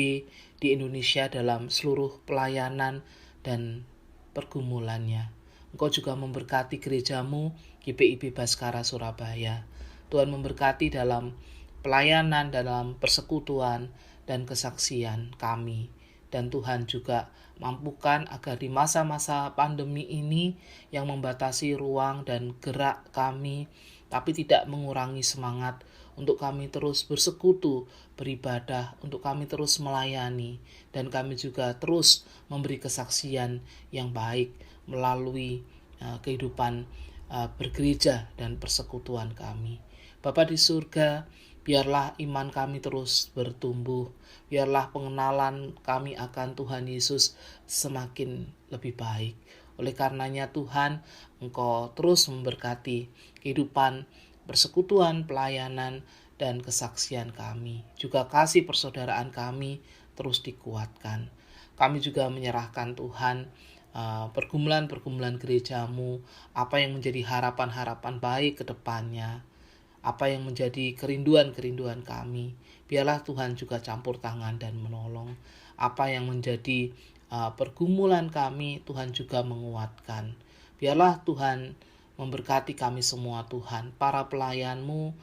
di Indonesia dalam seluruh pelayanan dan pergumulannya. Engkau juga memberkati gerejamu GPIB Baskara Surabaya. Tuhan memberkati dalam pelayanan, dalam persekutuan dan kesaksian kami. Dan Tuhan juga mampukan agar di masa-masa pandemi ini yang membatasi ruang dan gerak kami, tapi tidak mengurangi semangat untuk kami terus bersekutu, beribadah, untuk kami terus melayani, dan kami juga terus memberi kesaksian yang baik melalui kehidupan bergereja dan persekutuan kami. Bapa di surga, biarlah iman kami terus bertumbuh, biarlah pengenalan kami akan Tuhan Yesus semakin lebih baik. Oleh karenanya Tuhan, Engkau terus memberkati kehidupan persekutuan, pelayanan, dan kesaksian kami. Juga kasih persaudaraan kami terus dikuatkan. Kami juga menyerahkan Tuhan pergumulan-pergumulan gerejamu, apa yang menjadi harapan-harapan baik ke depannya, apa yang menjadi kerinduan-kerinduan kami. Biarlah Tuhan juga campur tangan dan menolong. Apa yang menjadi pergumulan kami, Tuhan juga menguatkan. Biarlah Tuhan memberkati kami semua Tuhan, para pelayan-Mu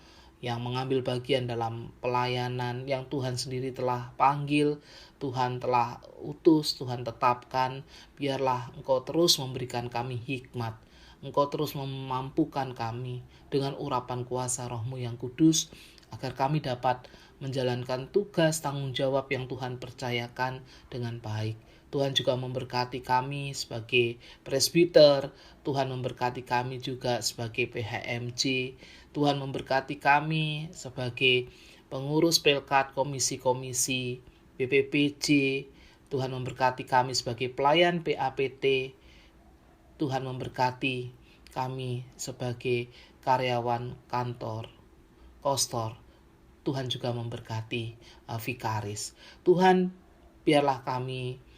yang mengambil bagian dalam pelayanan yang Tuhan sendiri telah panggil, Tuhan telah utus, Tuhan tetapkan. Biarlah Engkau terus memberikan kami hikmat, Engkau terus memampukan kami dengan urapan kuasa Roh-Mu yang kudus, agar kami dapat menjalankan tugas tanggung jawab yang Tuhan percayakan dengan baik. Tuhan juga memberkati kami sebagai presbiter, Tuhan memberkati kami juga sebagai PHMJ, Tuhan memberkati kami sebagai pengurus pelkat, komisi-komisi, BPPJ, Tuhan memberkati kami sebagai pelayan PAPT, Tuhan memberkati kami sebagai karyawan kantor, kostor, Tuhan juga memberkati vikaris. Tuhan, biarlah kami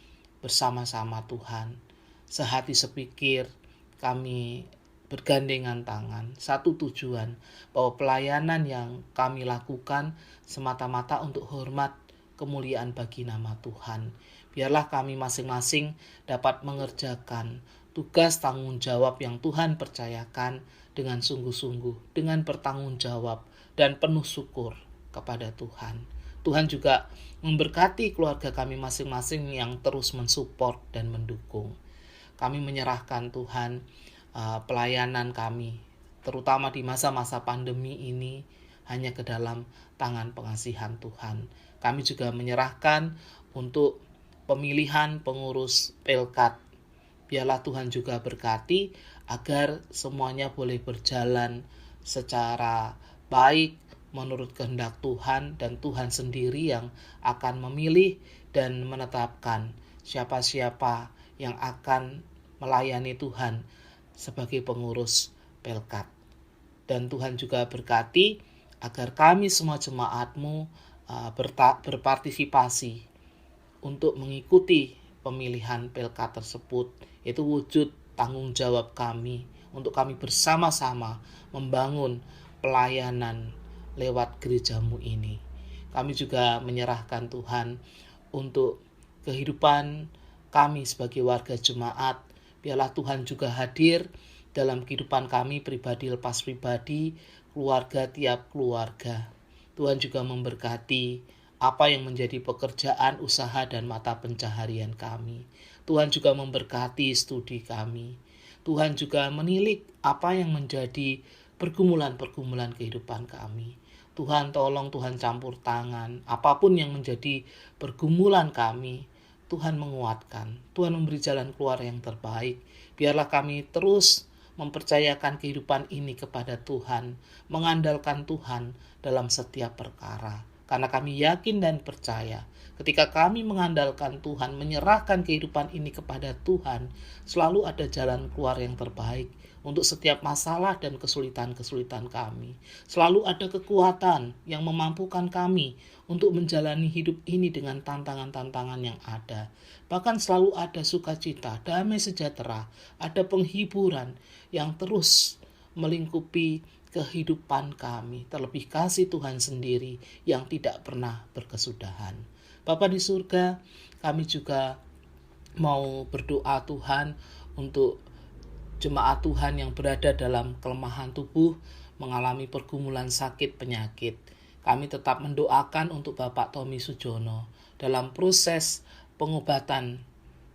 bersama-sama Tuhan, sehati sepikir, kami bergandengan tangan, satu tujuan, bahwa pelayanan yang kami lakukan semata-mata untuk hormat kemuliaan bagi nama Tuhan. Biarlah kami masing-masing dapat mengerjakan tugas tanggung jawab yang Tuhan percayakan dengan sungguh-sungguh, dengan bertanggung jawab dan penuh syukur kepada Tuhan. Tuhan juga memberkati keluarga kami masing-masing yang terus mensupport dan mendukung. kami menyerahkan Tuhan pelayanan kami, terutama di masa-masa pandemi ini, hanya ke dalam tangan pengasihan Tuhan. Kami juga menyerahkan untuk pemilihan pengurus Pelkat. Biarlah Tuhan juga berkati agar semuanya boleh berjalan secara baik menurut kehendak Tuhan, dan Tuhan sendiri yang akan memilih dan menetapkan siapa-siapa yang akan melayani Tuhan sebagai pengurus Pelkat. Dan Tuhan juga berkati agar kami semua jemaat-Mu berpartisipasi untuk mengikuti pemilihan Pelkat tersebut. Itu wujud tanggung jawab kami untuk kami bersama-sama membangun pelayanan lewat gereja-Mu ini. Kami juga menyerahkan Tuhan untuk kehidupan kami sebagai warga jemaat. Biarlah Tuhan juga hadir dalam kehidupan kami pribadi lepas pribadi, keluarga tiap keluarga. Tuhan juga memberkati apa yang menjadi pekerjaan, usaha, dan mata pencaharian kami. Tuhan juga memberkati studi kami. Tuhan juga menilik apa yang menjadi pergumulan-pergumulan kehidupan kami. Tuhan tolong, Tuhan campur tangan. Apapun yang menjadi pergumulan kami, Tuhan menguatkan. Tuhan memberi jalan keluar yang terbaik. Biarlah kami terus mempercayakan kehidupan ini kepada Tuhan, mengandalkan Tuhan dalam setiap perkara. Karena kami yakin dan percaya, ketika kami mengandalkan Tuhan, menyerahkan kehidupan ini kepada Tuhan, selalu ada jalan keluar yang terbaik untuk setiap masalah dan kesulitan-kesulitan kami. Selalu ada kekuatan yang memampukan kami untuk menjalani hidup ini dengan tantangan-tantangan yang ada. Bahkan selalu ada sukacita, damai sejahtera, ada penghiburan yang terus melingkupi kehidupan kami, terlebih kasih Tuhan sendiri yang tidak pernah berkesudahan. Bapa di surga, kami juga mau berdoa Tuhan untuk jemaat Tuhan yang berada dalam kelemahan tubuh, mengalami pergumulan sakit penyakit. Kami tetap mendoakan untuk Bapak Tommy Sujono dalam proses pengobatan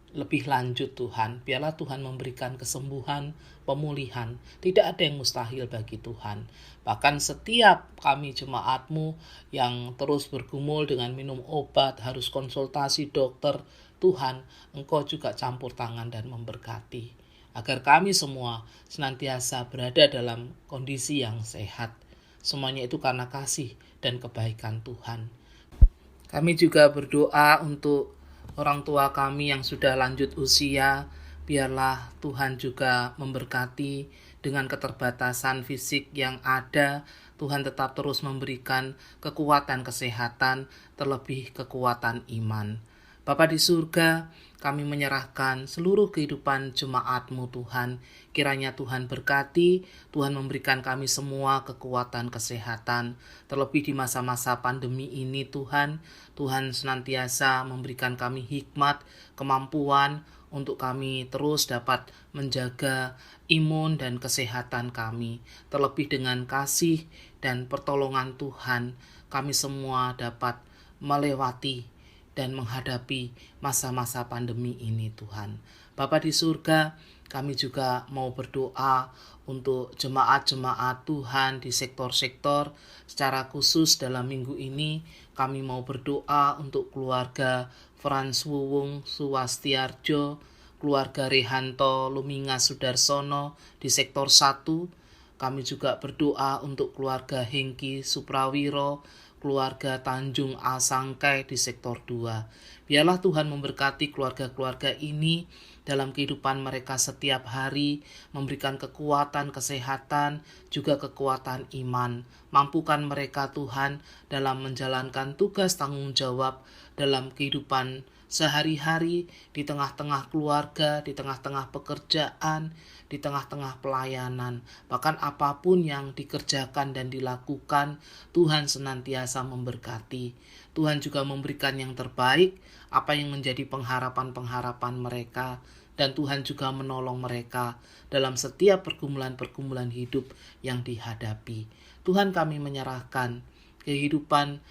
lebih lanjut Tuhan. Biarlah Tuhan memberikan kesembuhan, pemulihan. Tidak ada yang mustahil bagi Tuhan. Bahkan setiap kami jemaat-Mu yang terus bergumul dengan minum obat, harus konsultasi dokter, Tuhan, Engkau juga campur tangan dan memberkati. Agar kami semua senantiasa berada dalam kondisi yang sehat. Semuanya itu karena kasih dan kebaikan Tuhan. Kami juga berdoa untuk orang tua kami yang sudah lanjut usia. Biarlah Tuhan juga memberkati dengan keterbatasan fisik yang ada. Tuhan tetap terus memberikan kekuatan kesehatan, terlebih kekuatan iman. Bapa di surga, kami menyerahkan seluruh kehidupan jemaat-Mu Tuhan. Kiranya Tuhan berkati, Tuhan memberikan kami semua kekuatan kesehatan. Terlebih di masa-masa pandemi ini Tuhan, Tuhan senantiasa memberikan kami hikmat, kemampuan untuk kami terus dapat menjaga imun dan kesehatan kami. Terlebih dengan kasih dan pertolongan Tuhan, kami semua dapat melewati dan menghadapi masa-masa pandemi ini Tuhan. Bapa di surga, kami juga mau berdoa untuk jemaat-jemaat Tuhan di sektor-sektor. Secara khusus dalam minggu ini kami mau berdoa untuk keluarga Frans Wuwung Suwastiarjo, keluarga Rehanto Luminga Sudarsono di sektor 1. Kami juga berdoa untuk keluarga Hengki Suprawiro, keluarga Tanjung Asangkai di sektor 2. Biarlah Tuhan memberkati keluarga-keluarga ini dalam kehidupan mereka setiap hari, memberikan kekuatan kesehatan, juga kekuatan iman. Mampukan mereka Tuhan dalam menjalankan tugas tanggung jawab dalam kehidupan sehari-hari, di tengah-tengah keluarga, di tengah-tengah pekerjaan, di tengah-tengah pelayanan. Bahkan apapun yang dikerjakan dan dilakukan, Tuhan senantiasa memberkati. Tuhan juga memberikan yang terbaik, apa yang menjadi pengharapan-pengharapan mereka, dan Tuhan juga menolong mereka dalam setiap pergumulan-pergumulan hidup yang dihadapi. Tuhan, kami menyerahkan kehidupan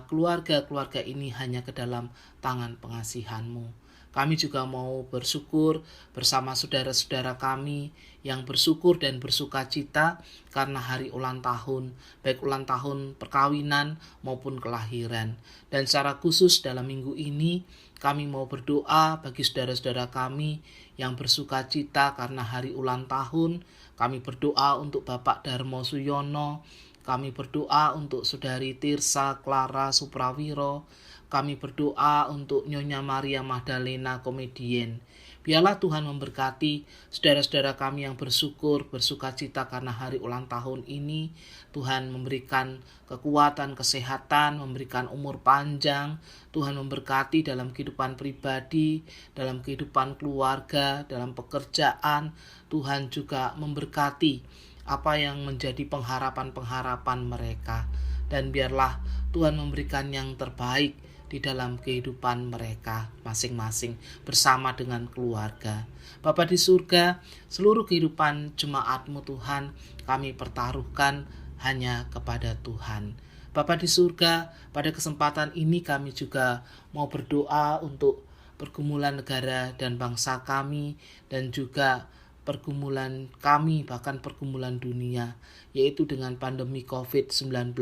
keluarga-keluarga ini hanya ke dalam tangan pengasihan-Mu. Kami juga mau bersyukur bersama saudara-saudara kami yang bersyukur dan bersuka cita karena hari ulang tahun, baik ulang tahun perkawinan maupun kelahiran. Dan secara khusus dalam minggu ini kami mau berdoa bagi saudara-saudara kami yang bersuka cita karena hari ulang tahun. Kami berdoa untuk Bapak Darmo Suyono, kami berdoa untuk Saudari Tirsa Clara Suprawiro, kami berdoa untuk Nyonya Maria Magdalena Komedien. Biarlah Tuhan memberkati saudara-saudara kami yang bersuka cita karena hari ulang tahun ini. Tuhan memberikan kekuatan, kesehatan, memberikan umur panjang. Tuhan memberkati dalam kehidupan pribadi, dalam kehidupan keluarga, dalam pekerjaan. Tuhan juga memberkati apa yang menjadi pengharapan-pengharapan mereka. Dan biarlah Tuhan memberikan yang terbaik di dalam kehidupan mereka masing-masing bersama dengan keluarga. Bapa di surga, seluruh kehidupan jemaat-Mu Tuhan, kami pertaruhkan hanya kepada Tuhan. Bapa di surga, pada kesempatan ini kami juga mau berdoa untuk pergumulan negara dan bangsa kami, dan juga pergumulan kami, bahkan pergumulan dunia, yaitu dengan pandemi COVID-19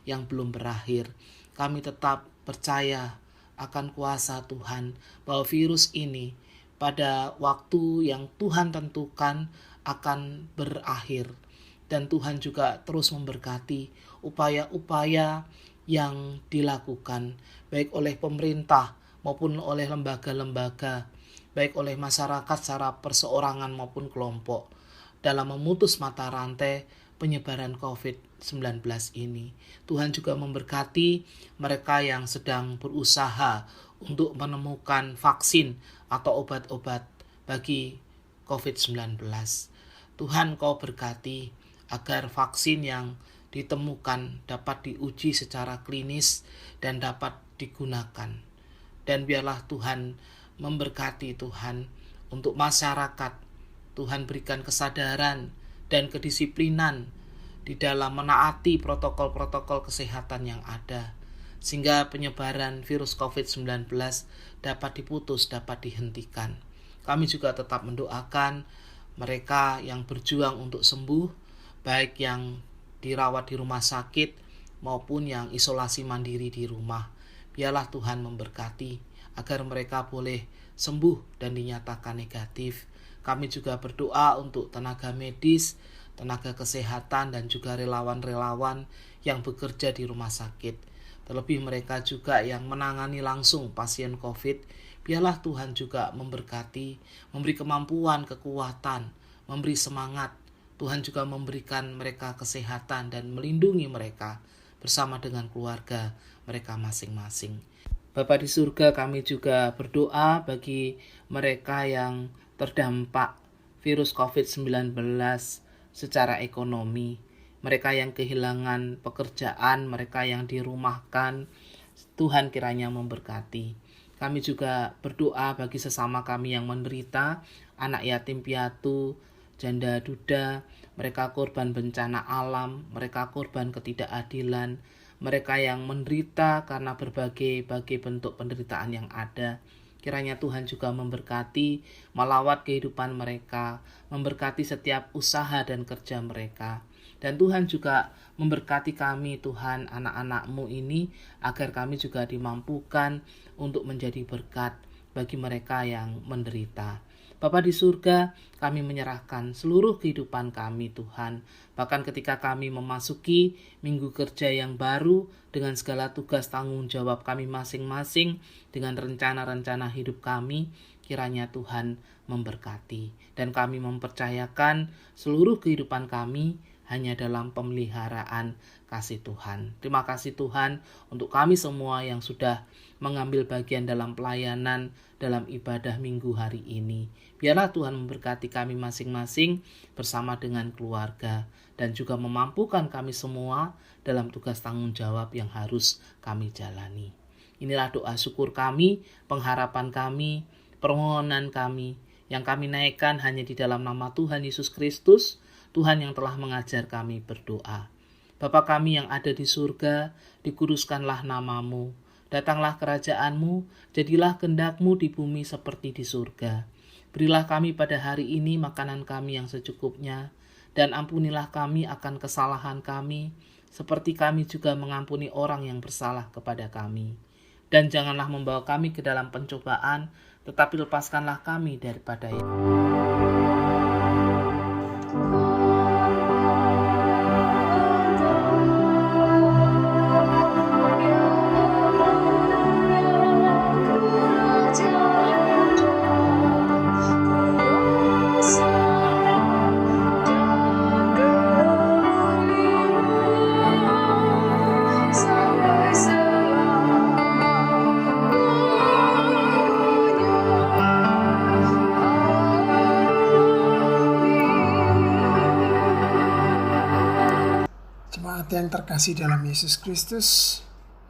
yang belum berakhir. Kami tetap percaya akan kuasa Tuhan, bahwa virus ini pada waktu yang Tuhan tentukan akan berakhir. Dan Tuhan juga terus memberkati upaya-upaya yang dilakukan, baik oleh pemerintah maupun oleh lembaga-lembaga, baik oleh masyarakat secara perseorangan maupun kelompok, dalam memutus mata rantai penyebaran COVID-19 ini. Tuhan juga memberkati mereka yang sedang berusaha untuk menemukan vaksin atau obat-obat bagi COVID-19. Tuhan, Kau berkati agar vaksin yang ditemukan dapat diuji secara klinis dan dapat digunakan. Dan biarlah Tuhan memberkati Tuhan untuk masyarakat. Tuhan berikan kesadaran dan kedisiplinan di dalam menaati protokol-protokol kesehatan yang ada, sehingga penyebaran virus COVID-19 dapat diputus, dapat dihentikan. Kami juga tetap mendoakan mereka yang berjuang untuk sembuh, baik yang dirawat di rumah sakit maupun yang isolasi mandiri di rumah. Biarlah Tuhan memberkati agar mereka boleh sembuh dan dinyatakan negatif. Kami juga berdoa untuk tenaga medis, tenaga kesehatan, dan juga relawan-relawan yang bekerja di rumah sakit. Terlebih mereka juga yang menangani langsung pasien COVID. Biarlah Tuhan juga memberkati, memberi kemampuan, kekuatan, memberi semangat. Tuhan juga memberikan mereka kesehatan dan melindungi mereka bersama dengan keluarga mereka masing-masing. Bapa di surga, kami juga berdoa bagi mereka yang terdampak virus COVID-19 secara ekonomi, mereka yang kehilangan pekerjaan, mereka yang dirumahkan. Tuhan kiranya memberkati. Kami juga berdoa bagi sesama kami yang menderita, anak yatim piatu, janda duda, mereka korban bencana alam, mereka korban ketidakadilan, mereka yang menderita karena berbagai bentuk penderitaan yang ada. Kiranya Tuhan juga memberkati, melawat kehidupan mereka, memberkati setiap usaha dan kerja mereka. Dan Tuhan juga memberkati kami, Tuhan, anak-anak-Mu ini, agar kami juga dimampukan untuk menjadi berkat bagi mereka yang menderita. Bapa di surga, kami menyerahkan seluruh kehidupan kami, Tuhan. Bahkan ketika kami memasuki minggu kerja yang baru dengan segala tugas tanggung jawab kami masing-masing, dengan rencana-rencana hidup kami, kiranya Tuhan memberkati. Dan kami mempercayakan seluruh kehidupan kami hanya dalam pemeliharaan kasih Tuhan. Terima kasih Tuhan untuk kami semua yang sudah mengambil bagian dalam pelayanan dalam ibadah minggu hari ini. Biarlah Tuhan memberkati kami masing-masing bersama dengan keluarga, dan juga memampukan kami semua dalam tugas tanggung jawab yang harus kami jalani. Inilah doa syukur kami, pengharapan kami, permohonan kami, yang kami naikkan hanya di dalam nama Tuhan Yesus Kristus, Tuhan yang telah mengajar kami berdoa. Bapa kami yang ada di surga, dikuduskanlah nama-Mu, Datanglah kerajaan-Mu, jadilah kehendak-Mu di bumi seperti di surga. Berilah kami pada hari ini makanan kami yang secukupnya, dan ampunilah kami akan kesalahan kami, seperti kami juga mengampuni orang yang bersalah kepada kami. Dan janganlah membawa kami ke dalam pencobaan, tetapi lepaskanlah kami daripada yang Jemaat yang terkasih dalam Yesus Kristus,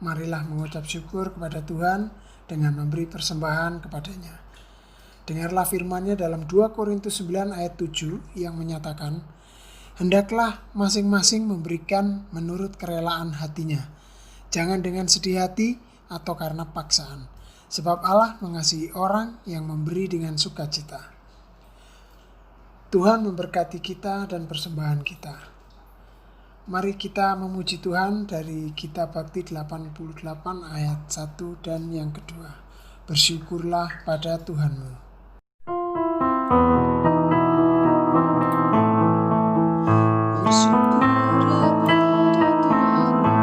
marilah mengucap syukur kepada Tuhan dengan memberi persembahan kepadanya. Dengarlah firman-Nya dalam 2 Korintus 9 ayat 7 yang menyatakan, "Hendaklah masing-masing memberikan menurut kerelaan hatinya, jangan dengan sedih hati atau karena paksaan, sebab Allah mengasihi orang yang memberi dengan sukacita." Tuhan memberkati kita dan persembahan kita. Mari kita memuji Tuhan dari Kitab Bakti 88 ayat 1 dan yang kedua. Bersyukurlah pada Tuhanmu. Bersyukurlah pada Tuhanmu,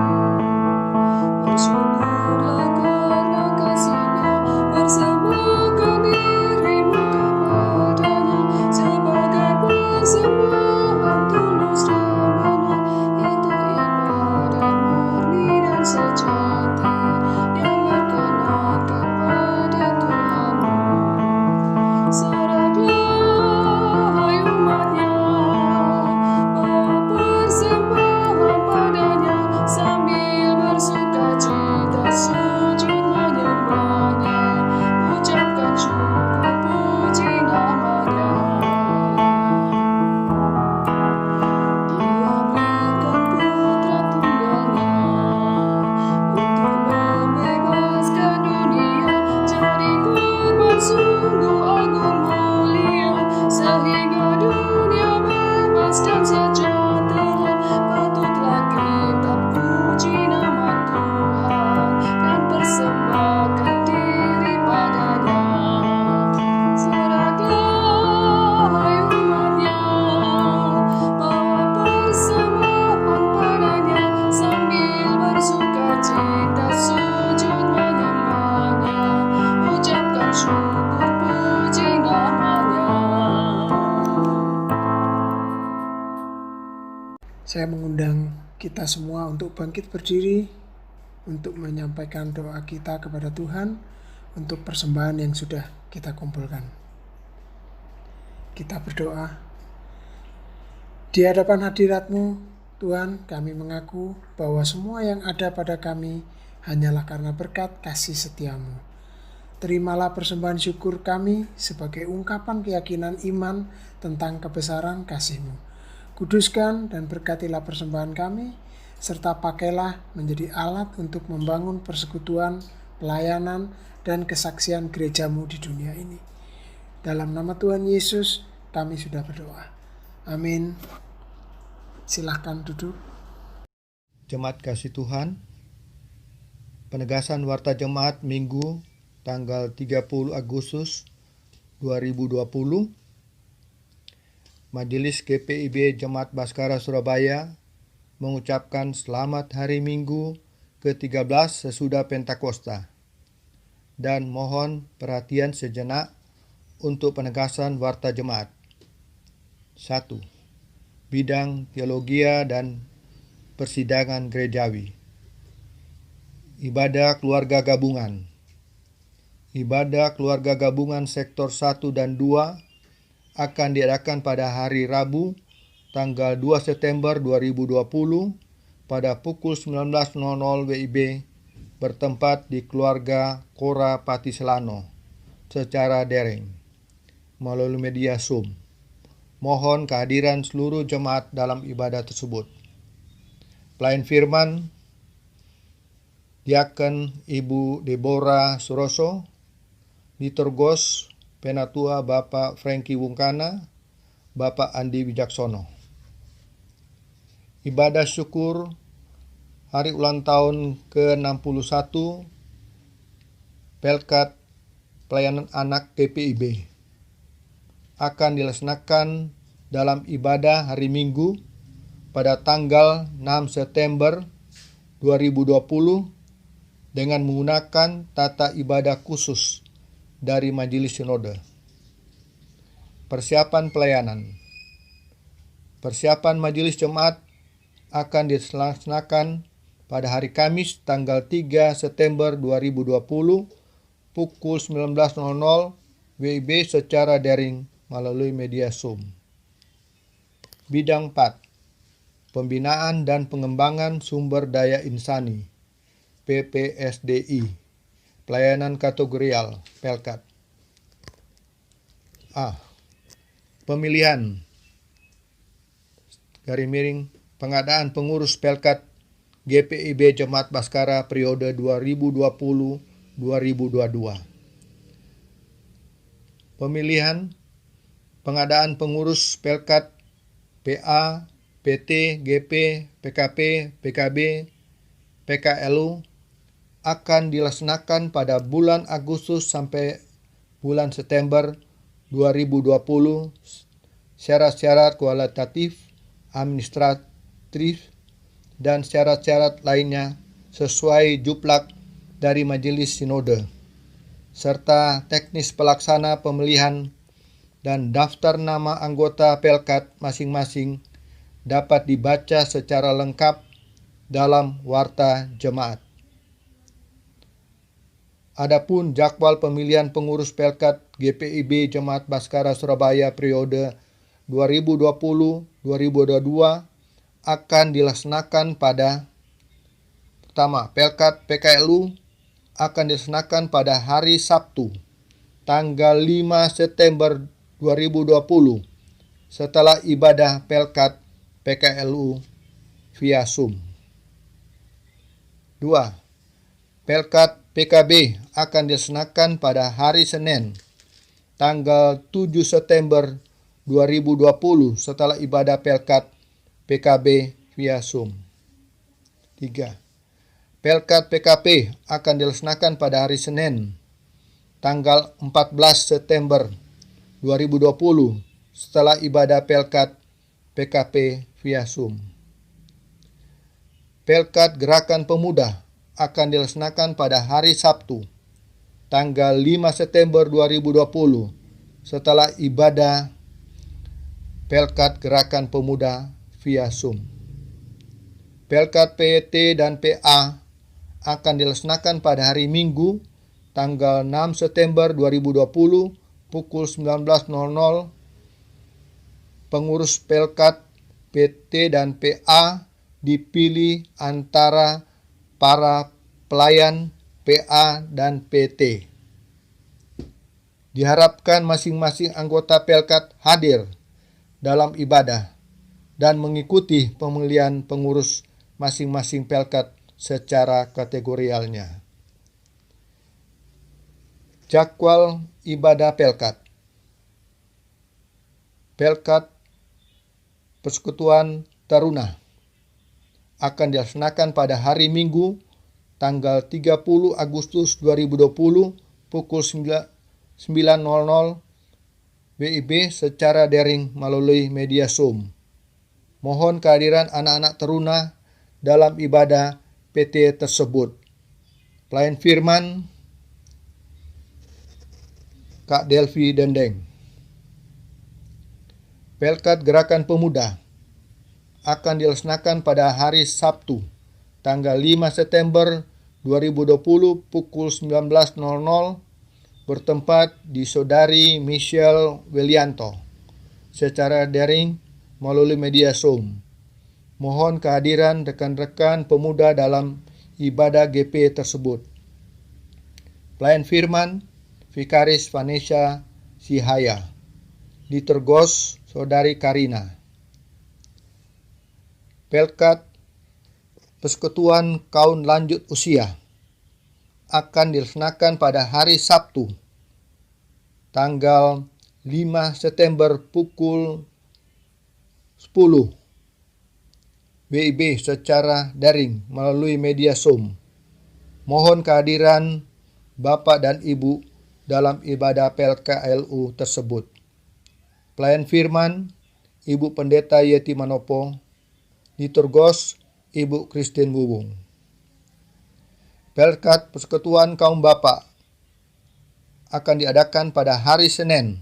bersyukurlah karena kasih-Nya, persembahkan dirimu kepadanya sebagai persembahan tulus dan benar, itu ibadah murni dan sejati yang berkenan kepada Tuhanmu. Soraklah hai umat-Nya, bawa persembahan padanya sambil bersukacita sujud menyembahnya, ucapkan syukur puji nama-Nya. Dia berikan putra tunggalnya untuk membebaskan dunia, jadi korban sungguh agung mulia, sehingga dunia bebas dan sejahtera. Patutlah kita puji nama Tuhan dan persembahkan diri padanya. Soraklah hai umat-Nya, bawa persembahan padanya sambil bersukacita sujud menyembahnya, ucapkan syukur puji nama-Nya. Saya mengundang kita semua untuk bangkit berdiri untuk menyampaikan doa kita kepada Tuhan untuk persembahan yang sudah kita kumpulkan. Kita berdoa. Di hadapan hadirat-Mu, Tuhan, kami mengaku bahwa semua yang ada pada kami hanyalah karena berkat kasih setia-Mu. Terimalah persembahan syukur kami sebagai ungkapan keyakinan iman tentang kebesaran kasih-Mu. Kuduskan dan berkatilah persembahan kami, serta pakailah menjadi alat untuk membangun persekutuan, pelayanan, dan kesaksian gereja-Mu di dunia ini. Dalam nama Tuhan Yesus, kami sudah berdoa. Amin. Silahkan duduk. Jemaat kasih Tuhan, penegasan Warta Jemaat Minggu tanggal 30 Agustus 2020. Majelis GPIB Jemaat Baskara Surabaya mengucapkan selamat hari Minggu ke-13 sesudah Pentakosta dan mohon perhatian sejenak untuk penegasan Warta Jemaat. 1. Bidang teologia dan persidangan gerejawi. Ibadah keluarga gabungan. Ibadah keluarga gabungan sektor 1 dan 2 akan diadakan pada hari Rabu tanggal 2 September 2020 pada pukul 19.00 WIB bertempat di keluarga Kora Patiselano secara daring melalui media Zoom. Mohon kehadiran seluruh jemaat dalam ibadah tersebut. Pelayan firman Diaken Ibu Deborah Suroso, di Tergos Penatua Bapak Frankie Wungkana, Bapak Andi Wijaksono. Ibadah syukur hari ulang tahun ke-61 Pelkat Pelayanan Anak GPIB akan dilaksanakan dalam ibadah hari Minggu pada tanggal 6 September 2020 dengan menggunakan tata ibadah khusus dari Majelis Sinode. Persiapan pelayanan. Persiapan Majelis Jemaat akan dilaksanakan pada hari Kamis tanggal 3 September 2020 pukul 19.00 WIB secara daring melalui media Zoom. Bidang 4. Pembinaan dan pengembangan sumber daya insani PPSDI. Pelayanan kategorial Pelkat. A. Pemilihan pengadaan pengurus Pelkat GPIB Jemaat Baskara periode 2020-2022. Pemilihan pengadaan pengurus Pelkat PA, PT, GP, PKP, PKB, PKLU akan dilaksanakan pada bulan Agustus sampai bulan September 2020. Syarat-syarat kualitatif, administratif, dan syarat-syarat lainnya sesuai juplak dari Majelis Sinode, serta teknis pelaksana pemilihan dan daftar nama anggota Pelkat masing-masing dapat dibaca secara lengkap dalam Warta Jemaat. Adapun jadwal pemilihan pengurus Pelkat GPIB Jemaat Baskara Surabaya periode 2020-2022 akan dilaksanakan pada pertama, Pelkat PKLU akan dilaksanakan pada hari Sabtu, tanggal 5 September 2020 setelah ibadah Pelkat PKLU via Zoom. 2. Pelkat PKB akan dilaksanakan pada hari Senin, tanggal 7 September 2020 setelah ibadah Pelkat PKB via Zoom. 3. Pelkat PKP akan dilaksanakan pada hari Senin, tanggal 14 September 2020 setelah ibadah Pelkat PKP via Zoom. Pelkat Gerakan Pemuda akan dilaksanakan pada hari Sabtu, tanggal 5 September 2020 setelah ibadah Pelkat Gerakan Pemuda via Zoom. Pelkat PET dan PA akan dilaksanakan pada hari Minggu, tanggal 6 September 2020 pukul 19.00. Pengurus Pelkat PT dan PA dipilih antara para pelayan PA dan PT. Diharapkan masing-masing anggota Pelkat hadir dalam ibadah dan mengikuti pemilihan pengurus masing-masing Pelkat secara kategorialnya. Jadwal ibadah Pelkat. Pelkat Persekutuan Taruna akan dilaksanakan pada hari Minggu, tanggal 30 Agustus 2020 pukul 9.00 WIB secara daring melalui media Zoom. Mohon kehadiran anak-anak teruna dalam ibadah PT tersebut. Pelayan firman Kak Delvi Dendeng. Pelkat Gerakan Pemuda akan dilaksanakan pada hari Sabtu, tanggal 5 September 2020 pukul 19.00 bertempat di Saudari Michelle Welianto secara daring melalui media Zoom. Mohon kehadiran rekan-rekan pemuda dalam ibadah GP tersebut. Pelayan firman Vikaris Vanessa Sihaya. Di Tergos, Saudari Karina. Pelkat Persekutuan Kaum Lanjut Usia akan dilaksanakan pada hari Sabtu, tanggal 5 September pukul 10 WIB secara daring melalui media Zoom. Mohon kehadiran Bapak dan Ibu dalam ibadah PLKLU tersebut. Pelayan firman, Ibu Pendeta Yeti Manopo, liturgos Ibu Christine Wubung. Pelkat Persekutuan Kaum Bapak akan diadakan pada hari Senin,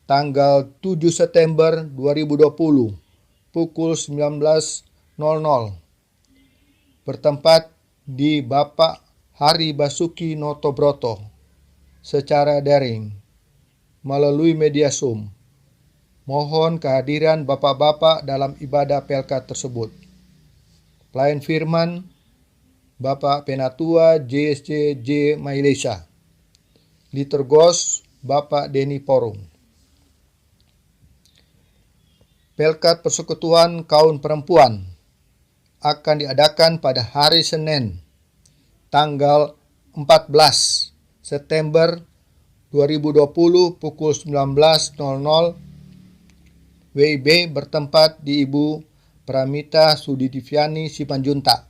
tanggal 7 September 2020, pukul 19.00, bertempat di Bapak Hari Basuki Notobroto, secara daring, melalui media Zoom. Mohon kehadiran Bapak-Bapak dalam ibadah Pelkat tersebut. Pelayan firman, Bapak Penatua JSC J. Mailesa. Liturgos, Bapak Denny Porung. Pelkat Persekutuan Kaum Perempuan akan diadakan pada hari Senin, tanggal 14 September 2020 pukul 19.00 WIB bertempat di Ibu Pramita Sudidiviani Sipanjuntak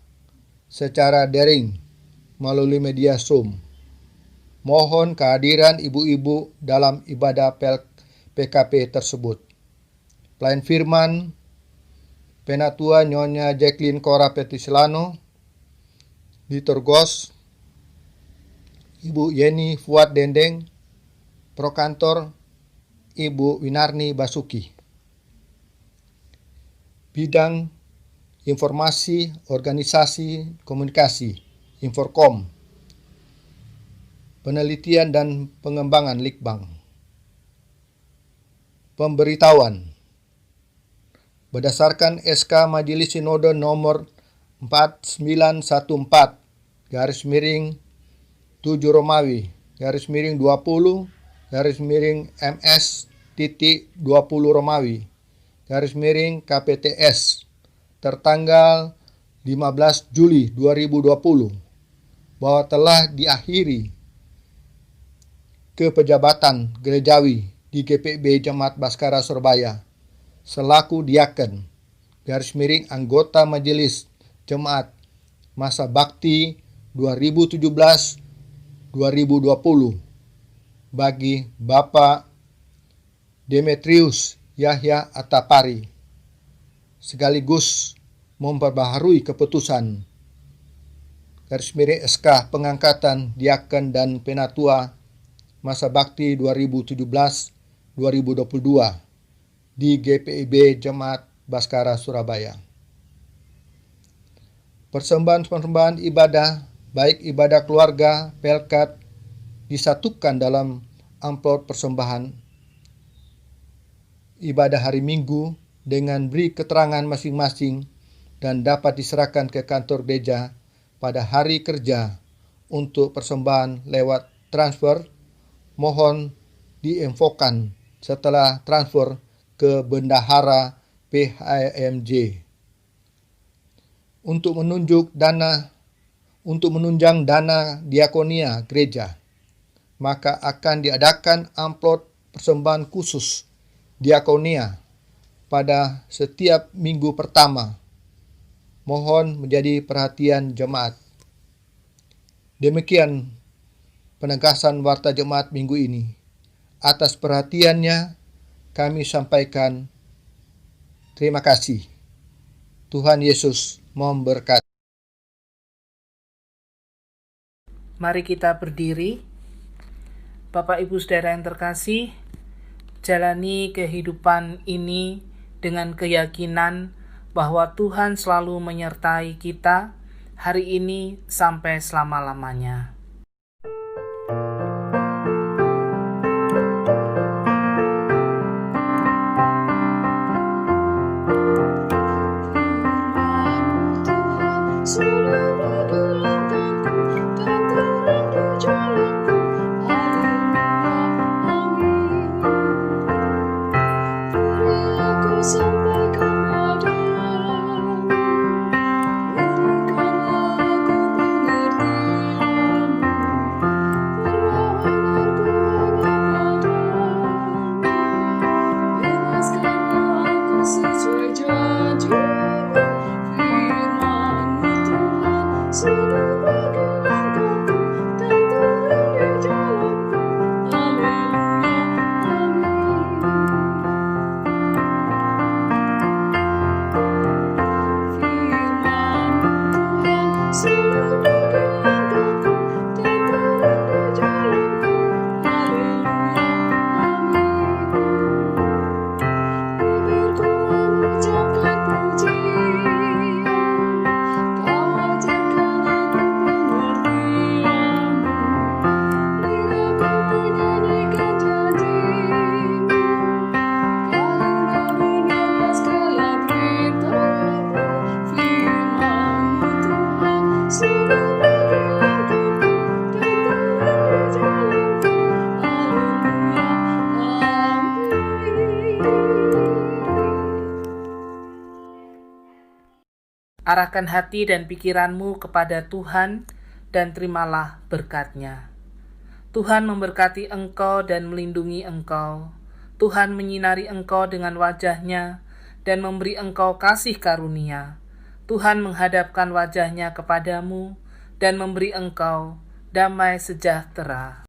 secara daring melalui media Zoom. Mohon kehadiran ibu-ibu dalam ibadah PKP tersebut. Pelayan firman, Penatua Nyonya Jacqueline Cora Petisilano, liturgos Ibu Yeni Fuad Dendeng, Prokantor Ibu Winarni Basuki. Bidang Informasi Organisasi Komunikasi, Inforkom, Penelitian dan Pengembangan Litbang. Pemberitahuan. Berdasarkan SK Majelis Sinode nomor 4914 /7 Romawi /20 MS.20 Romawi /KPTS tertanggal 15 Juli 2020 bahwa telah diakhiri kepejabatan gerejawi di GPB Jemaat Baskara Surabaya selaku diaken anggota Majelis Jemaat masa bakti 2017-2020 bagi Bapak Demetrius Yahya Atapari, sekaligus memperbaharui keputusan SK pengangkatan diaken dan penatua masa bakti 2017-2022 di GPIB Jemaat Baskara Surabaya. Persembahan-persembahan ibadah, baik ibadah keluarga, pelkat, disatukan dalam amplop persembahan ibadah hari Minggu dengan beri keterangan masing-masing dan dapat diserahkan ke kantor gereja pada hari kerja untuk persembahan lewat transfer. Mohon diinfokan setelah transfer ke bendahara PHMJ. Untuk menunjang dana diakonia gereja, maka akan diadakan amplop persembahan khusus diakonia pada setiap minggu pertama. Mohon menjadi perhatian jemaat. Demikian penegasan Warta Jemaat minggu ini. Atas perhatiannya kami sampaikan terima kasih. Tuhan Yesus memberkati. Mari kita berdiri. Bapak Ibu Saudara yang terkasih, jalani kehidupan ini dengan keyakinan bahwa Tuhan selalu menyertai kita hari ini sampai selama-lamanya. Berikanlah aku pengertian Arahkan hati dan pikiranmu kepada Tuhan dan terimalah berkat-Nya. Tuhan memberkati engkau dan melindungi engkau. Tuhan menyinari engkau dengan wajah-Nya dan memberi engkau kasih karunia. Tuhan menghadapkan wajah-Nya kepadamu dan memberi engkau damai sejahtera.